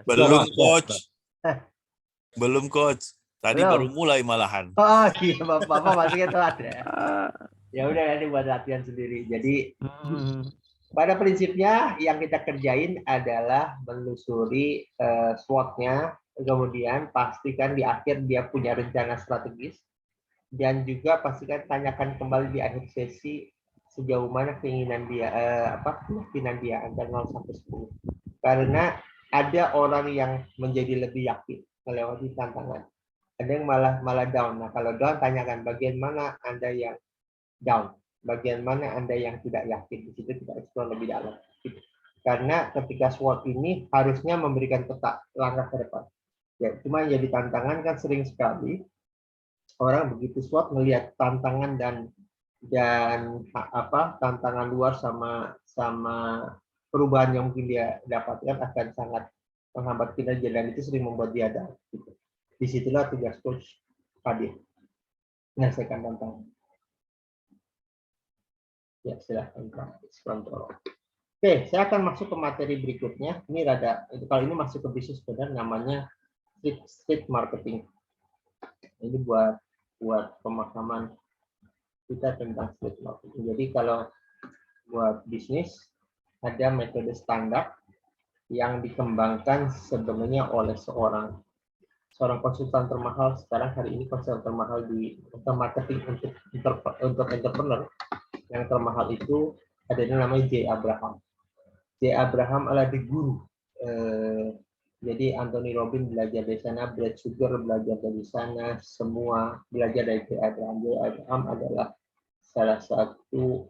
Belum, Siap. Coach. Belum, Coach. Tadi baru mulai malahan. Oh iya, Bapak masuknya telat ya. Ya udah, nanti buat latihan sendiri. Jadi pada prinsipnya yang kita kerjain adalah menelusuri SWOT-nya, kemudian pastikan di akhir dia punya rencana strategis, dan juga pastikan tanyakan kembali di akhir sesi sejauh mana keinginan dia, keyakinan dia antara 0 sampai 10. Karena ada orang yang menjadi lebih yakin melewati tantangan. Ada yang malah down. Nah, kalau down, tanyakan bagian mana Anda yang down, bagian mana Anda yang tidak yakin. Di situ kita explore lebih dalam. Karena ketika SWOT ini harusnya memberikan peta langkah ke depan. Ya, cuma yang jadi tantangan kan sering sekali orang begitu SWOT melihat tantangan dan tantangan luar sama perubahan yang mungkin dia dapatkan akan sangat menghambat kinerja, dan itu sering membuat dia down. Gitu. Disitulah tugas coach hadir. Menyelesaikan tantangan. Ya, silahkan Pak. Kontrol. Oke, saya akan masuk ke materi berikutnya. Ini kalau ini masuk ke bisnis benar, namanya street marketing. Ini buat pemahaman kita tentang street marketing. Jadi kalau buat bisnis ada metode standar yang dikembangkan sebenarnya oleh seorang konsultan termahal sekarang hari ini, konsultan termahal di marketing untuk entrepreneur. Yang termahal itu ada yang namanya J. Abraham. J. Abraham adalah di guru. Jadi Anthony Robbins belajar dari sana, Brad Sugar belajar dari sana, semua belajar dari J. Abraham. J. Abraham adalah salah satu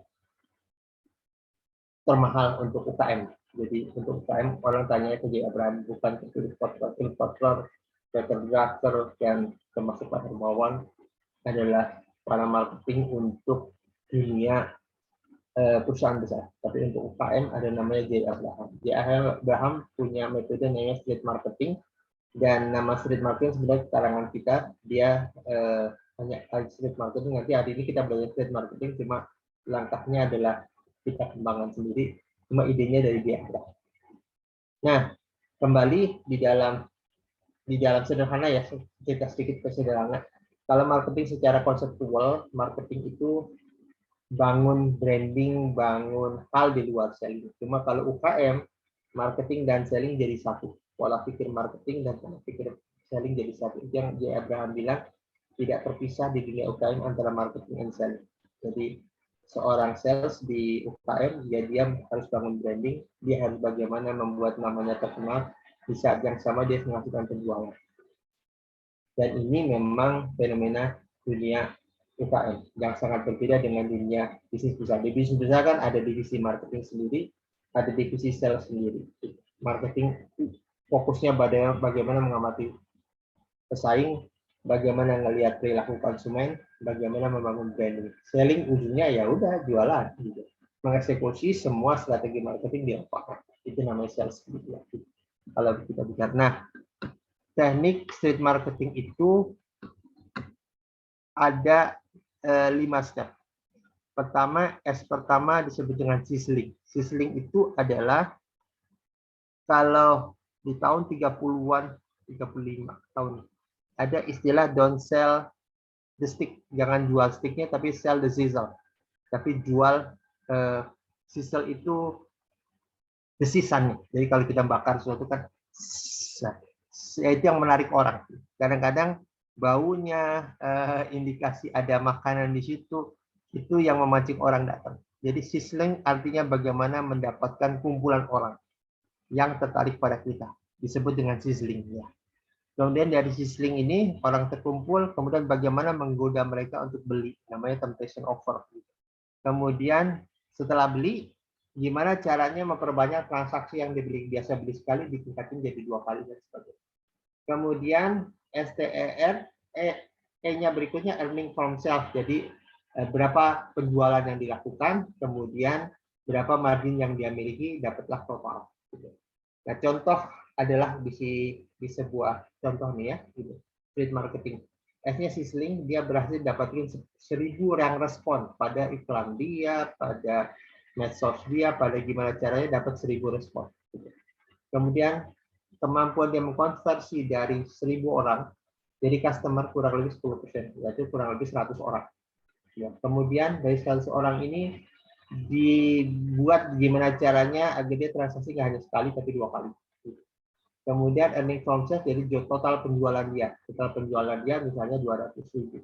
termahal untuk UKM. Jadi untuk UKM orang tanya ke J. Abraham, bukan ke Philip Kotler, Peter Drucker, dan termasuk Pak Hermawan adalah para marketing untuk dunia perusahaan besar. Tapi untuk UKM ada namanya J. Abraham. J. Abraham punya metode namanya street marketing, dan nama street marketing sebenarnya karangan kita. Dia hanya street marketing. Nanti hari ini kita belajar street marketing, cuma langkahnya adalah kita kembangkan sendiri. Cuma idenya dari J. Abraham. Nah, kembali di dalam sederhana ya, cerita sedikit kesederhana. Kalau marketing secara konseptual, marketing itu bangun branding, bangun hal di luar selling. Cuma kalau UKM, marketing dan selling jadi satu. Pola pikir marketing dan pola pikir selling jadi satu. Yang J. Abraham bilang tidak terpisah di dunia UKM antara marketing dan selling. Jadi seorang sales di UKM, dia harus bangun branding, dia harus bagaimana membuat namanya terkenal, di saat yang sama dia menghasilkan penjualan. Dan ini memang fenomena dunia UKM yang sangat berbeda dengan dunia bisnis besar. Di bisnis besar kan ada divisi marketing sendiri, ada divisi sales sendiri. Marketing fokusnya bagaimana mengamati pesaing, bagaimana melihat perilaku konsumen, bagaimana membangun branding. Selling ujungnya ya udah jualan, gitu. Mengeksekusi semua strategi marketing di lapangan. Itu namanya sales. Kalau kita bicara, nah teknik street marketing itu ada 5 step. Pertama disebut dengan sizzling. Sizzling itu adalah kalau di tahun 30-an, 35 tahun, ada istilah don't sell the stick. Jangan jual sticknya, tapi sell the sizzle. Tapi jual sizzle itu desisannya. Jadi kalau kita bakar sesuatu kan, itu yang menarik orang. Kadang-kadang baunya, indikasi ada makanan di situ, itu yang memancing orang datang. Jadi sizzling artinya bagaimana mendapatkan kumpulan orang yang tertarik pada kita. Disebut dengan sizzling. Ya. Kemudian dari sizzling ini orang terkumpul, kemudian bagaimana menggoda mereka untuk beli. Namanya temptation offer. Kemudian setelah beli, gimana caranya memperbanyak transaksi yang dibeli. Biasa beli sekali, ditingkatin jadi 2 kali dan sebagainya. Kemudian STER, E-nya berikutnya earning from sales. Jadi berapa penjualan yang dilakukan, kemudian berapa margin yang dia miliki, dapatlah total. Nah, contoh adalah di sebuah contoh nih ya, gitu. Street marketing. S-nya sizzling, dia berhasil dapatin 1000 yang respon pada iklan dia, pada medsos dia, pada gimana caranya dapat 1000 respon. Kemudian kemampuan dia mengkonversi dari 1.000 orang jadi customer kurang lebih 10%, yaitu kurang lebih 100 orang. Ya, kemudian dari 100 orang ini dibuat gimana caranya agar dia transaksi nggak hanya sekali tapi 2 kali. Kemudian earning from sales, jadi total penjualan dia. Total penjualan dia misalnya 200.000.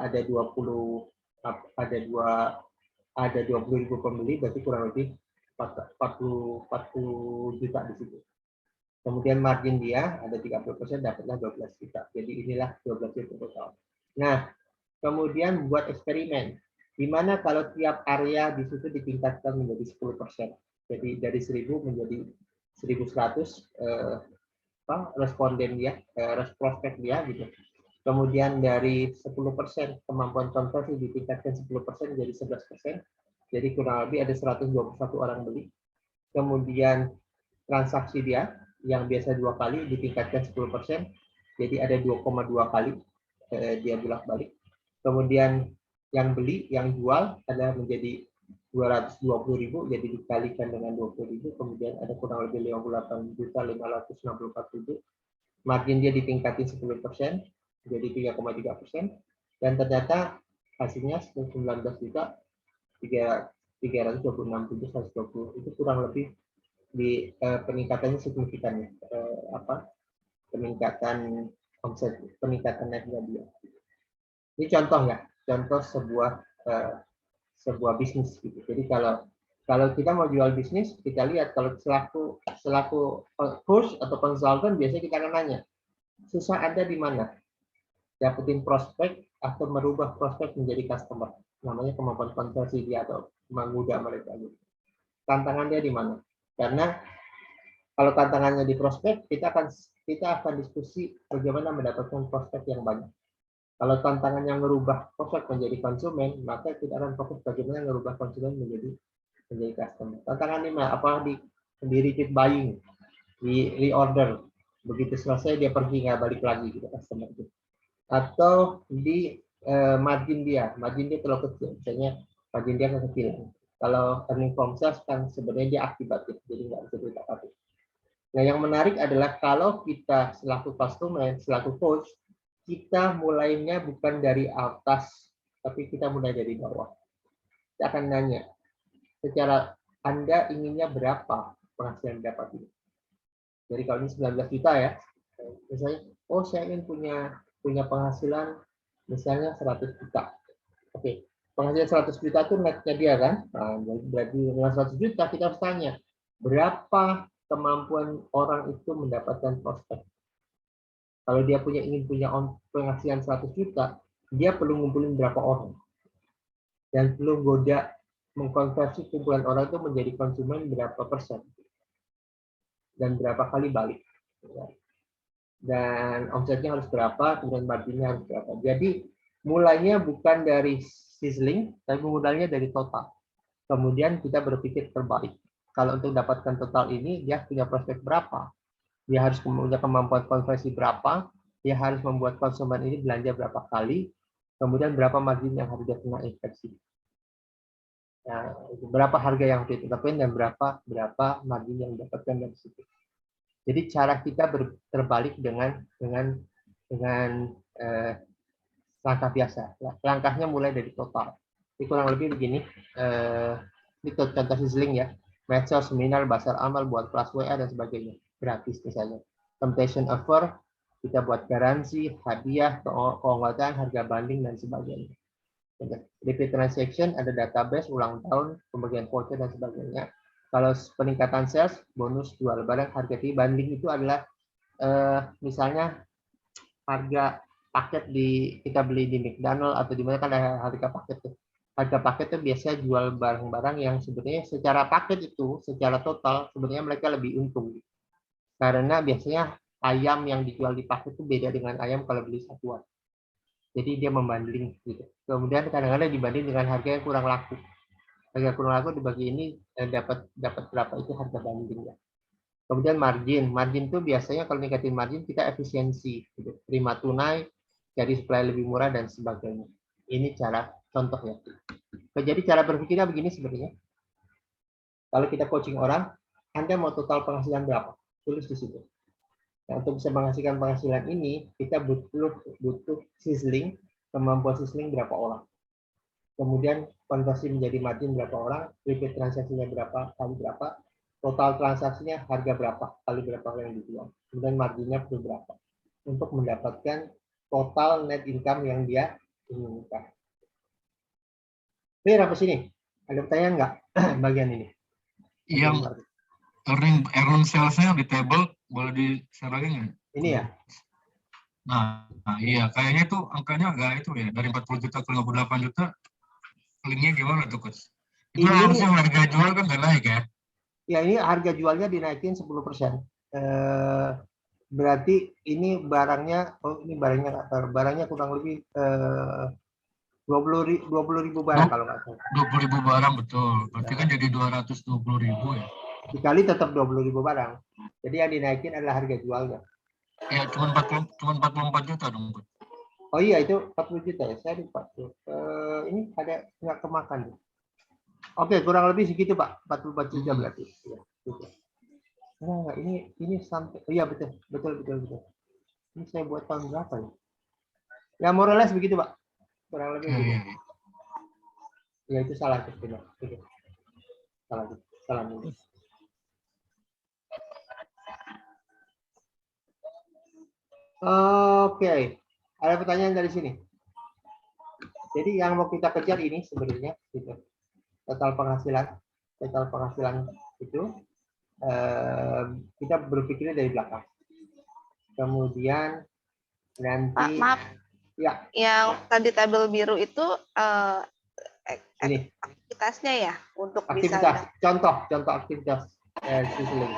Ada 20.000 pembeli, berarti kurang lebih 40 juta di situ. Kemudian margin dia ada 30%, dapatlah 12 juta. Jadi inilah 12 juta total. Nah, kemudian buat eksperimen. Di mana kalau tiap area di situ ditingkatkan menjadi 10%. Jadi dari 1.000 menjadi 1.100 responden dia, prospek dia gitu. Kemudian dari 10% kemampuan konversi ditingkatkan 10% jadi 11%. Jadi kurang lebih ada 121 orang beli. Kemudian transaksi dia yang biasa 2 kali ditingkatkan 10%, jadi ada 2,2 kali dia bolak-balik. Kemudian yang beli, yang jual ada menjadi 220.000, jadi dikalikan dengan 20.000, kemudian ada kurang lebih 58.564.000. Margin dia ditingkatin 10%, jadi 3,3%, dan ternyata hasilnya 19 juta 326.120. Itu kurang lebih di peningkatannya signifikan ya, peningkatan omset, peningkatan netnya dia. Ini contoh ya, contoh sebuah bisnis gitu. Jadi kalau kita mau jual bisnis, kita lihat kalau selaku coach atau konsultan biasanya kita akan nanya, susah ada di mana? Dapetin prospek atau merubah prospek menjadi customer. Namanya kemampuan konversi dia atau menggoda mereka. Tantangan dia di mana? Karena kalau tantangannya di prospek, kita akan diskusi bagaimana mendapatkan prospek yang banyak. Kalau tantangannya merubah prospek menjadi konsumen, maka kita akan fokus bagaimana merubah konsumen menjadi customer. Tantangan ini apa di repeat buying, di reorder, begitu selesai dia pergi nggak balik lagi gitu customer itu. Atau di margin dia terlalu kecil, misalnya margin dia kecil. Kalau earning from sales kan sebenarnya dia akibatif, jadi nggak bisa ditakati. Nah, yang menarik adalah kalau kita selaku customer, selaku coach, kita mulainya bukan dari atas, tapi kita mulai dari bawah. Kita akan nanya, secara Anda inginnya berapa penghasilan dapat ini? Jadi kalau ini 19 juta ya, misalnya, oh saya ingin punya penghasilan misalnya 100 juta. Oke, penghasilan 100 juta itu netnya dia kan? Nah, berarti dengan 100 juta kita harus tanya, berapa kemampuan orang itu mendapatkan prospek? Kalau dia ingin punya penghasilan 100 juta, dia perlu ngumpulin berapa orang? Dan perlu goda mengkonversi kumpulan orang itu menjadi konsumen berapa persen? Dan berapa kali balik? Dan omsetnya harus berapa, kemudian marginnya harus berapa. Jadi mulainya bukan dari sizzling, tapi mulainya dari total. Kemudian kita berpikir terbalik. Kalau untuk dapatkan total ini, dia punya prospek berapa? Dia harus punya kemampuan konversi berapa? Dia harus membuat konsumen ini belanja berapa kali? Kemudian berapa margin yang harus dia kena infeksi? Nah, berapa harga yang ditetapkan dan berapa margin yang didapatkan dari situ. Jadi cara kita terbalik dengan langkah biasa. Langkahnya mulai dari total. Ini kurang lebih begini. Ini contoh sizzling ya. Medsos, seminar, bazar amal, buat kelas WA dan sebagainya. Gratis misalnya. Temptation offer, kita buat garansi, hadiah, keunggulan, harga banding dan sebagainya. Repeat transaction, ada database, ulang tahun, pembagian voucher dan sebagainya. Kalau peningkatan sales, bonus jual barang, harga tinggi, banding itu adalah misalnya harga paket kita beli di McDonald atau di mana kan ada harga paket tuh. Harga paket itu biasanya jual barang-barang yang sebenarnya secara paket itu, secara total sebenarnya mereka lebih untung. Karena biasanya ayam yang dijual di paket itu beda dengan ayam kalau beli satuan. Jadi dia membanding gitu. Kemudian kadang-kadang dibanding dengan harga yang kurang laku. Harga kurang laku dibagi ini dapat berapa itu harga bandingnya. Kemudian margin itu biasanya kalau ningkatin margin kita efisiensi, gitu. Terima tunai, jadi supply lebih murah dan sebagainya. Ini cara contohnya. Jadi cara berpikirnya begini sebenarnya. Kalau kita coaching orang, Anda mau total penghasilan berapa? tulis di situ. Nah, untuk bisa menghasilkan penghasilan ini, kita butuh sizzling, kemampuan sizzling berapa orang. Kemudian konversi menjadi margin berapa orang, repeat transaksinya berapa, kali berapa, total transaksinya harga berapa, kali berapa yang dijual. Kemudian marginnya perlu berapa. Untuk mendapatkan total net income yang dia inginkan. Clear apa sini? Ada pertanyaan nggak bagian ini? Yang earning sales-nya di table boleh di-share lagi nggak? Ini ya? Nah, iya, kayaknya tuh angkanya agak itu ya, dari 40 juta ke 58 juta, linknya gimana tuh, Coach? Itu Ini, harusnya harga jual kan nggak naik ya? Ya, ini harga jualnya dinaikin 10%. Berarti ini barangnya, barangnya kurang lebih 20.000 barang kalau nggak salah. 20.000 barang, betul. Berarti kan jadi 220.000 ya? Dikali tetap 20.000 barang. Jadi yang dinaikin adalah harga jualnya. Ya, cuma 44 juta dong, Coach. Oh iya, itu 40 juta ya. Saya lupa tuh. Ini ada nggak kemakan tuh. Oke, kurang lebih segitu, Pak. 44 juta berarti. Ya, gitu. Nah, ini sampai, iya betul. Ini saya buat tahun berapa ya? Ya, more or less begitu, Pak. Kurang lebih begitu. Ya, itu salah tuh, benar. Salah nih. Oke, ada pertanyaan dari sini. Jadi yang mau kita kejar ini sebenarnya gitu. Total penghasilan itu kita berpikirnya dari belakang. Kemudian nanti Pak, maaf. Ya. Yang tadi tabel biru itu ini aktivitasnya ya untuk aktivitas. bisa Contoh aktivitas sizzling.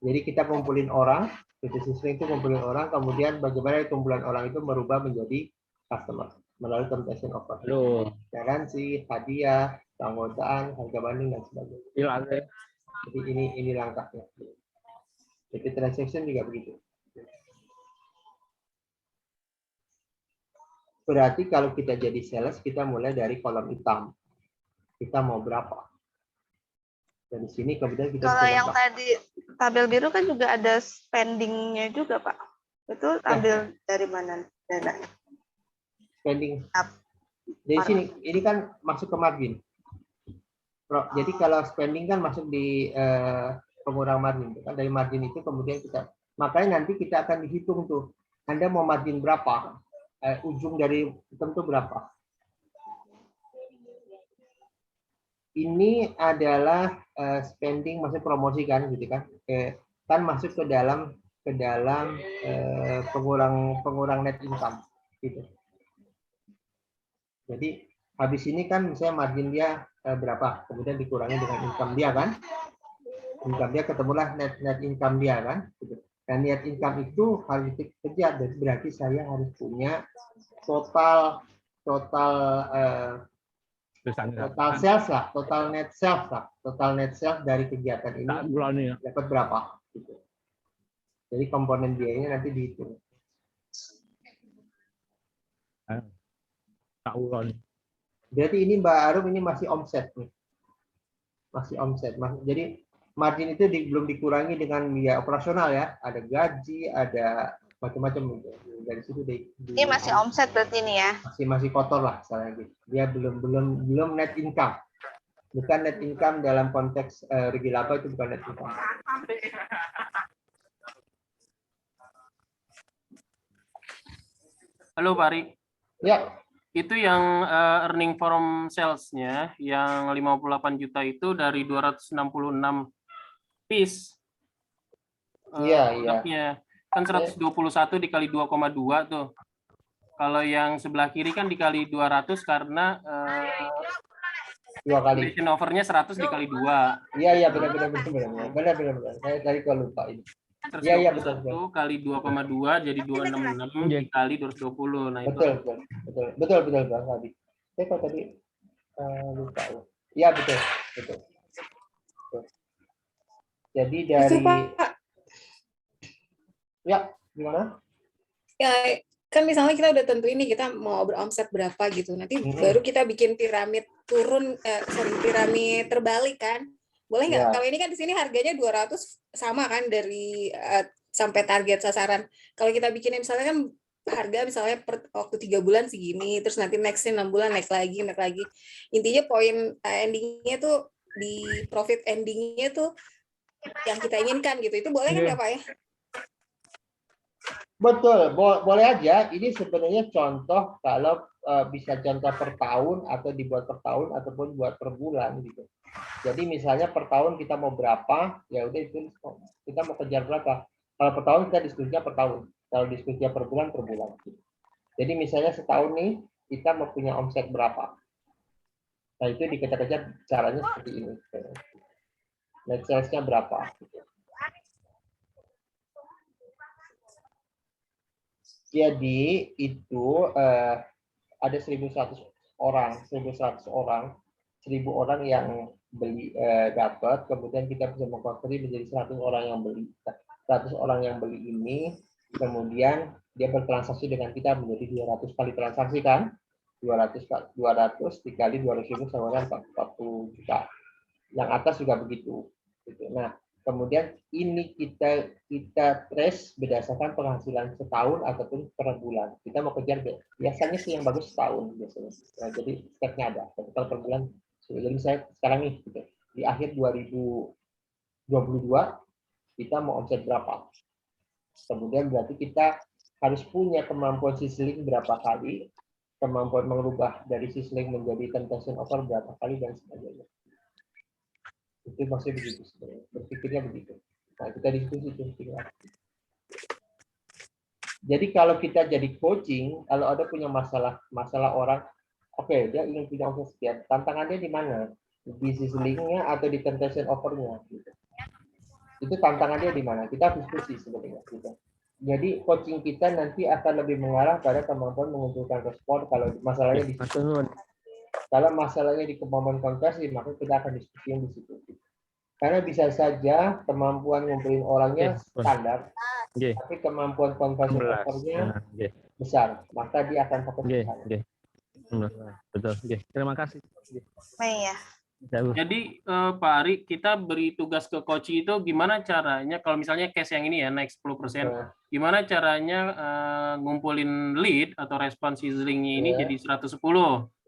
Jadi kita kumpulin orang, itu sizzling itu kumpulin orang, kemudian bagaimana kumpulan orang itu merubah menjadi customer melalui transaction offer. Garansi, hadiah, keanggotaan, harga banding dan sebagainya. Jadi ini langkahnya. Jadi transaction juga begitu. Berarti kalau kita jadi sales, kita mulai dari kolom hitam. Kita mau berapa? Dari sini kemudian kita kalau yang tadi tabel biru kan juga ada spending-nya juga, Pak. Itu ambil dari mana dana? Spending. Dari sini, ini kan masuk ke margin. Jadi kalau spending kan masuk di pengurang margin. Kan dari margin itu kemudian kita, makanya nanti kita akan dihitung tuh. Anda mau margin berapa? Ujung dari tentu berapa? Ini adalah spending masuk promosi kan gitu kan. Kan masuk ke dalam pengurang net income gitu. Jadi habis ini kan misalnya margin dia berapa, kemudian dikurangi dengan income dia kan. Income dia ketemulah net income dia kan gitu. Dan net income itu harus dikejar, berarti saya harus punya total sales lah, total net sales dari kegiatan ini dapat berapa gitu. Jadi komponen biayanya nanti dihitung. Berarti ini Mbak Arum ini masih omset nih. Masih omset. Jadi margin itu belum dikurangi dengan biaya operasional ya. Ada gaji, ada macam-macam dari situ. Ini masih omset berarti ini ya? Masih kotor lah misalnya gitu. Dia belum net income. Bukan net income dalam konteks rugi laba, itu bukan net income. Halo Pak Ari. Ya. Itu yang earning from sales-nya yang 58 juta itu dari 266 piece. Iya. Kan 121 dikali 2,2 tuh. Kalau yang sebelah kiri kan dikali 200 karena 2 kali. commission offer-nya 100 dikali 2. Iya, benar. Saya tadi kalau lupa ini. Iya, betul. Kali 2,2 jadi 266 dikali 220. Nah, betul Bang tadi. Saya kok tadi lupa. Iya, betul. Jadi dari ya, gimana? Ya, kan misalnya kita udah tentu ini kita mau beromset berapa gitu. Nanti baru kita bikin piramid piramid terbalik kan. Boleh nggak? Ya. Kalau ini kan di sini harganya 200 sama kan dari sampai target sasaran. Kalau kita bikinin misalnya kan harga misalnya per waktu 3 bulan segini, terus nanti nextnya 6 bulan naik lagi. Intinya poin endingnya tuh di profit endingnya tuh yang kita inginkan gitu. Itu boleh kan ya Pak ya? Betul, boleh aja. Ini sebenarnya contoh kalau bisa contoh per tahun atau dibuat per tahun ataupun buat per bulan gitu. Jadi misalnya per tahun kita mau berapa, ya udah itu kita mau kejar berapa. Kalau per tahun kita diskusinya per tahun. Kalau diskusinya per bulan per bulan. Jadi misalnya setahun nih kita mau punya omset berapa. Nah itu dikejar-kejar caranya seperti ini. Net sales-nya berapa. Jadi itu ada 1.100 orang, 1.100 orang yang beli dapat, kemudian kita bisa mengkonversi menjadi 100 orang yang beli. 100 orang yang beli ini, kemudian dia bertransaksi dengan kita menjadi 200 kali transaksi kan? 200 dikali 200.000 sama dengan 40 juta. Yang atas juga begitu. Nah, kemudian ini kita trace berdasarkan penghasilan setahun ataupun per bulan. Kita mau kejar biasanya sih yang bagus setahun biasanya. Nah, jadi stepnya ada. Kalau per bulan, jadi saya sekarang nih gitu, di akhir 2022 kita mau omset berapa. Kemudian berarti kita harus punya kemampuan sizzling berapa kali, kemampuan mengubah dari sizzling menjadi temptation offer berapa kali dan sebagainya. Itu maksudnya begitu sebenarnya, berpikirnya begitu. Nah, kita diskusi itu. Jadi kalau kita jadi coaching, kalau ada punya masalah orang, oke, dia ingin punya omset sekian, tantangannya di mana? Di sizzlingnya atau di temptation offer-nya? Gitu. Itu tantangannya di mana? Kita diskusi sebenarnya. Gitu. Jadi coaching kita nanti akan lebih mengarah pada kemampuan mengumpulkan respon kalau masalahnya di situ. Kalau masalahnya di kemampuan konversi, maka kita akan diskusi di situ. Karena bisa saja kemampuan ngumpulin orangnya standar, tapi kemampuan konversi offernya besar, maka dia akan fokus ke sana. Betul. Terima kasih. Iya. Jadi Pak Ari, kita beri tugas ke coach itu gimana caranya, kalau misalnya case yang ini ya naik 10%, gimana caranya ngumpulin lead atau respon sizzlingnya ini jadi 110?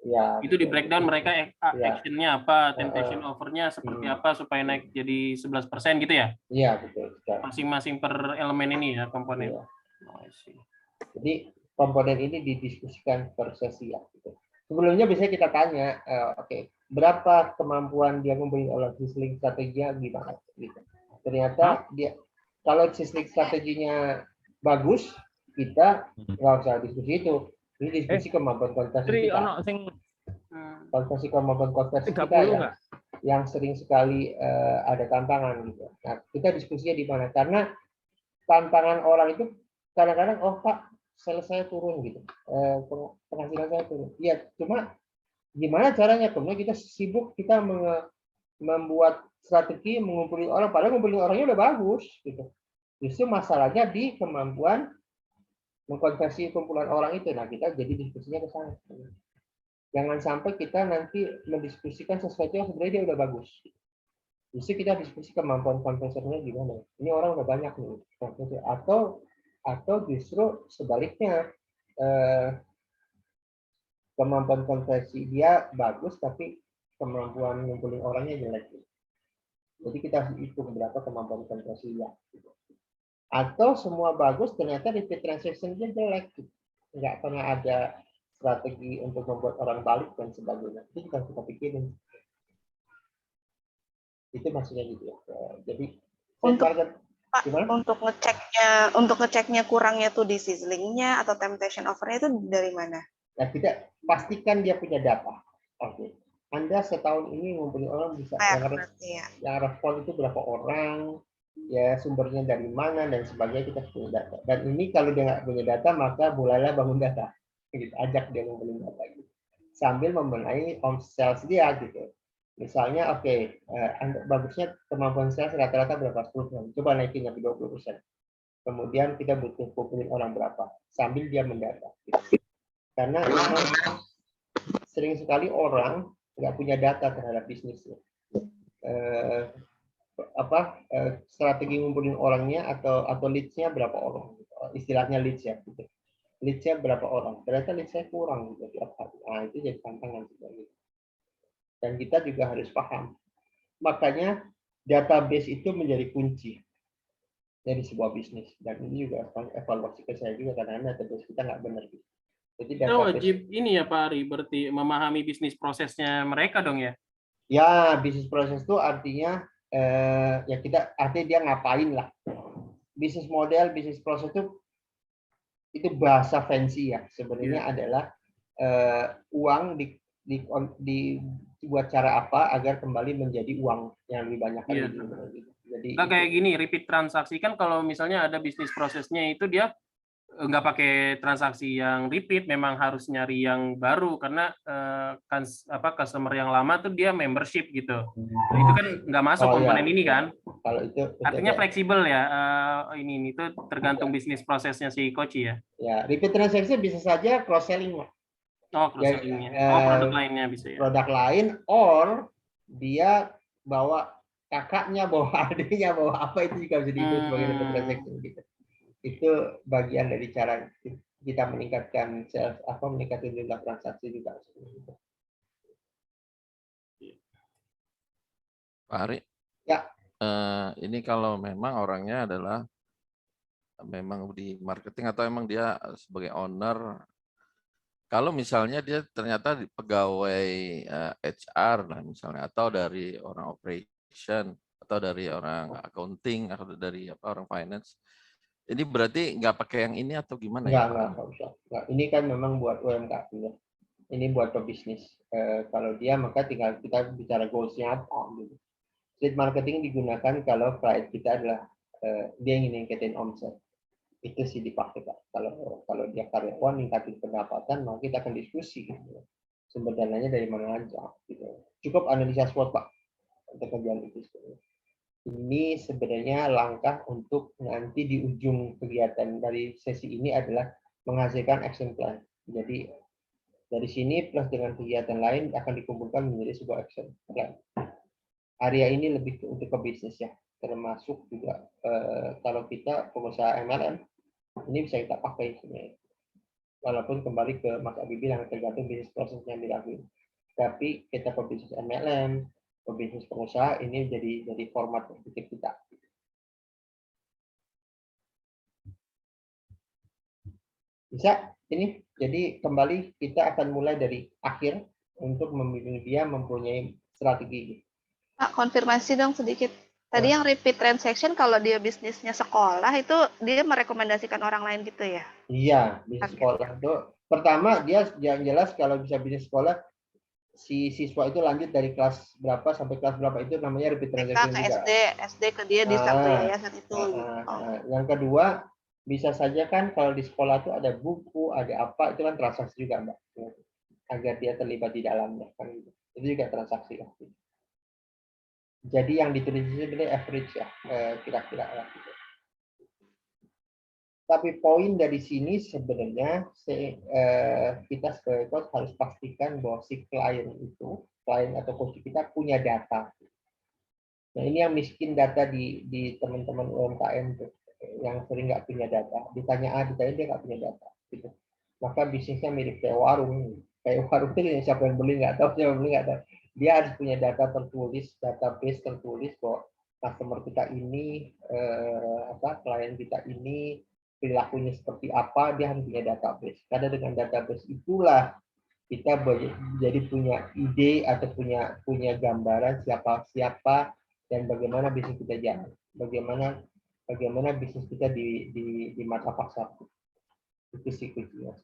Ya, itu di breakdown mereka action-nya apa, temptation offer-nya seperti apa supaya naik jadi 11% gitu ya? Iya, betul. Masing-masing per elemen ini ya, komponen. Ya. Jadi komponen ini didiskusikan per sesi ya. Gitu. Sebelumnya biasanya kita tanya, berapa kemampuan dia ngumpulin oleh sizzling strateginya gimana? Gitu. Ternyata dia kalau sizzling strateginya bagus, kita nggak usah diskusi itu. Ini diskusi kemampuan konversi kita. Konversi kemampuan konversi kita yang sering sekali ada tantangan gitu. Nah, kita diskusinya di mana? Karena tantangan orang itu kadang-kadang, oh Pak, saya turun gitu, penghasilan saya turun. Iya, cuma gimana caranya? Kemudian kita sibuk kita membuat strategi mengumpulin orang, padahal ngumpulin orangnya udah bagus gitu. Justru masalahnya di kemampuan mengkonversi kumpulan orang itu. Nah, kita jadi diskusinya ke sana. Jangan sampai kita nanti mendiskusikan sesuatu yang sebenarnya dia udah bagus. Justru kita diskusi kemampuan konversinya gimana. Ini orang udah banyak nih. Atau justru sebaliknya, kemampuan konversi dia bagus, tapi kemampuan ngumpulin orangnya jelek. Jadi kita harus hitung berapa kemampuan konversi dia. Atau semua bagus, ternyata repeat transaction-nya jelek. Nggak pernah ada strategi untuk membuat orang balik dan sebagainya. Itu juga kita pikirin. Itu maksudnya gitu ya. Jadi untuk ngeceknya kurangnya tuh di sizzlingnya atau temptation offer-nya itu dari mana? Nah, kita pastikan dia punya data. Oke. Anda setahun ini ngumpulin orang bisa yang respon itu berapa orang, ya sumbernya dari mana dan sebagainya, kita punya data. Dan ini kalau dia nggak punya data, maka mulailah bangun data. Gitu, ajak dia ngumpulin data gitu. Sambil membenahi sales dia gitu. Misalnya, bagusnya kemampuan sales rata-rata berapa? 10%. Coba naikin sampai 20%. Kemudian kita butuh ngumpulin orang berapa? Sambil dia mendata. Gitu. Karena sering sekali orang nggak punya data terhadap bisnisnya. strategi ngumpulin orangnya atau leads-nya berapa orang, istilahnya leads ya gitu. Leads-nya berapa orang, ternyata leads-nya kurang gitu tiap hari. Nah itu jadi tantangan juga gitu. Dan kita juga harus paham, makanya database itu menjadi kunci dari sebuah bisnis. Dan ini juga evaluasi ke saya juga karena database kita nggak benar gitu. Jadi Kita wajib ini ya Pak Ari, berarti memahami bisnis prosesnya mereka dong ya? Ya, bisnis proses itu artinya ya kita artinya dia ngapain lah. Bisnis model, bisnis proses itu bahasa fancy ya. Sebenarnya adalah uang dibuat cara apa agar kembali menjadi uang yang lebih banyak lagi. Jadi nggak kayak gini, repeat transaksi kan kalau misalnya ada bisnis prosesnya itu dia nggak pakai transaksi yang repeat, memang harus nyari yang baru karena customer yang lama tuh dia membership gitu. Nah, itu kan nggak masuk komponen ini kan? Kalau itu artinya fleksibel ya. Ini itu tergantung bisnis prosesnya si Koci ya. Ya, repeat transaksi bisa saja cross selling. Oh, cross sellingnya. Produk lainnya bisa ya. Produk lain, or dia bawa kakaknya, bawa adiknya, bawa apa itu juga bisa dihitung sebagai repeat transaksi gitu. Itu bagian dari cara kita meningkatkan sales, meningkatkan jumlah transaksi juga. Pak Ari, ya. Ini kalau memang orangnya adalah memang di marketing atau memang dia sebagai owner, kalau misalnya dia ternyata pegawai HR lah misalnya, atau dari orang operation, atau dari orang accounting, atau dari orang finance, ini berarti nggak pakai yang ini atau gimana ya? Nggak usah. Nggak. Ini kan memang buat UMKM ya. Ini buat pebisnis. Kalau dia maka tinggal kita bicara goals-nya apa gitu. Lead marketing digunakan kalau client kita adalah dia ingin ningkatin omset. Itu sih dipakai Pak. Kalau dia karyawan ningkatin pendapatan, maka kita akan diskusi gitu. Sumber dananya dari mana aja gitu. Cukup analisa SWOT Pak untuk kerjaan itu. Ini sebenarnya langkah untuk nanti di ujung kegiatan dari sesi ini adalah menghasilkan action plan. Jadi dari sini plus dengan kegiatan lain akan dikumpulkan menjadi sebuah action plan. Area ini lebih untuk ke bisnis ya, termasuk juga kalau kita pengusaha MLM ini bisa kita pakai sebenarnya. Walaupun kembali ke Mas Abi bilang tergantung bisnis prosesnya yang dilakukan. Tapi kita pebisnis MLM, pebisnis pengusaha ini jadi format berpikir kita. Bisa ini. Jadi kembali kita akan mulai dari akhir untuk membimbing dia mempunyai strategi. Pak, konfirmasi dong sedikit. Tadi yang repeat transaction kalau dia bisnisnya sekolah itu dia merekomendasikan orang lain gitu ya? Iya, bisnis sekolah itu pertama dia yang jelas kalau bisa bisnis sekolah si siswa itu lanjut dari kelas berapa sampai kelas berapa itu namanya repeat transaction juga. SD ke dia di satu yayasan itu. Yang kedua bisa saja kan kalau di sekolah itu ada buku, ada apa itu kan transaksi juga Mbak. Agar dia terlibat di dalamnya kan gitu. Itu juga transaksi kan. Jadi yang ditulis itu sebenarnya average ya, kira-kira lah gitu. Tapi poin dari sini sebenarnya kita sebagai coach harus pastikan bahwa si klien atau coach kita punya data. Nah ini yang miskin data di teman-teman UMKM tuh, yang sering nggak punya data. Ditanya ditanya dia nggak punya data. Gitu. Maka bisnisnya mirip kayak warung. Kayak warung itu siapa yang beli nggak tahu, siapa yang beli nggak tahu. Dia harus punya data tertulis, database tertulis bahwa customer kita ini, klien kita ini perilakunya seperti apa, dia harus punya database. Karena dengan database itulah kita jadi punya ide atau punya gambaran siapa dan bagaimana bisnis kita jalan, bagaimana bisnis kita di mata pasar. Itu sih kuncinya.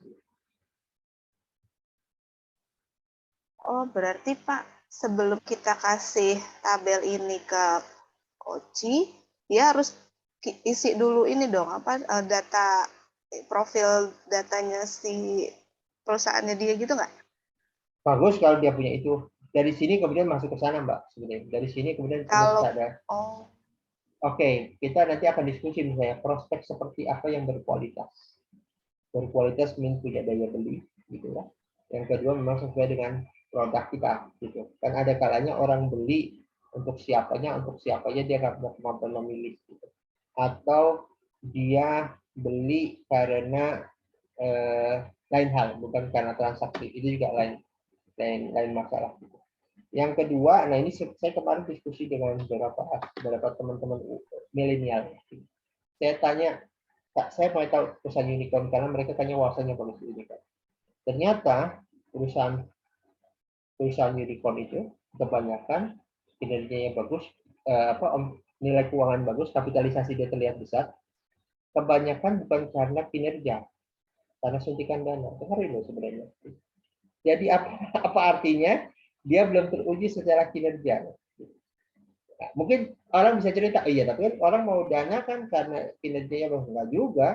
Oh, berarti Pak, sebelum kita kasih tabel ini ke Koci, dia harus isi dulu ini dong, data profil datanya si perusahaannya dia gitu nggak? Bagus kalau dia punya itu. Dari sini kemudian masuk ke sana Mbak sebenarnya. Dari sini kemudian kalau ada. Oke, kita nanti akan diskusi misalnya prospek seperti apa yang berkualitas. Berkualitas means punya daya beli, gitu ya. Yang kedua memang sesuai dengan produk kita, gitu. Kan ada kalanya orang beli untuk siapanya dia nggak punya kemampuan memilih gitu. Atau dia beli karena lain hal, bukan karena transaksi, itu juga lain masalah gitu. Yang kedua, nah ini saya kemarin diskusi dengan beberapa teman-teman milenial. Saya tanya, Kak, saya mau tahu perusahaan unicorn karena mereka tanya wawasannya bagus unicorn. Ternyata perusahaan unicorn itu kebanyakan kinerjanya bagus, nilai keuangan bagus, kapitalisasi dia terlihat besar. Kebanyakan bukan karena kinerja, karena suntikan dana. Dengerin loh sebenarnya. Jadi apa artinya? Dia belum teruji secara kinerja. Nah, mungkin orang bisa cerita, iya, tapi kan orang mau dana kan karena kinerjanya bagus, enggak juga.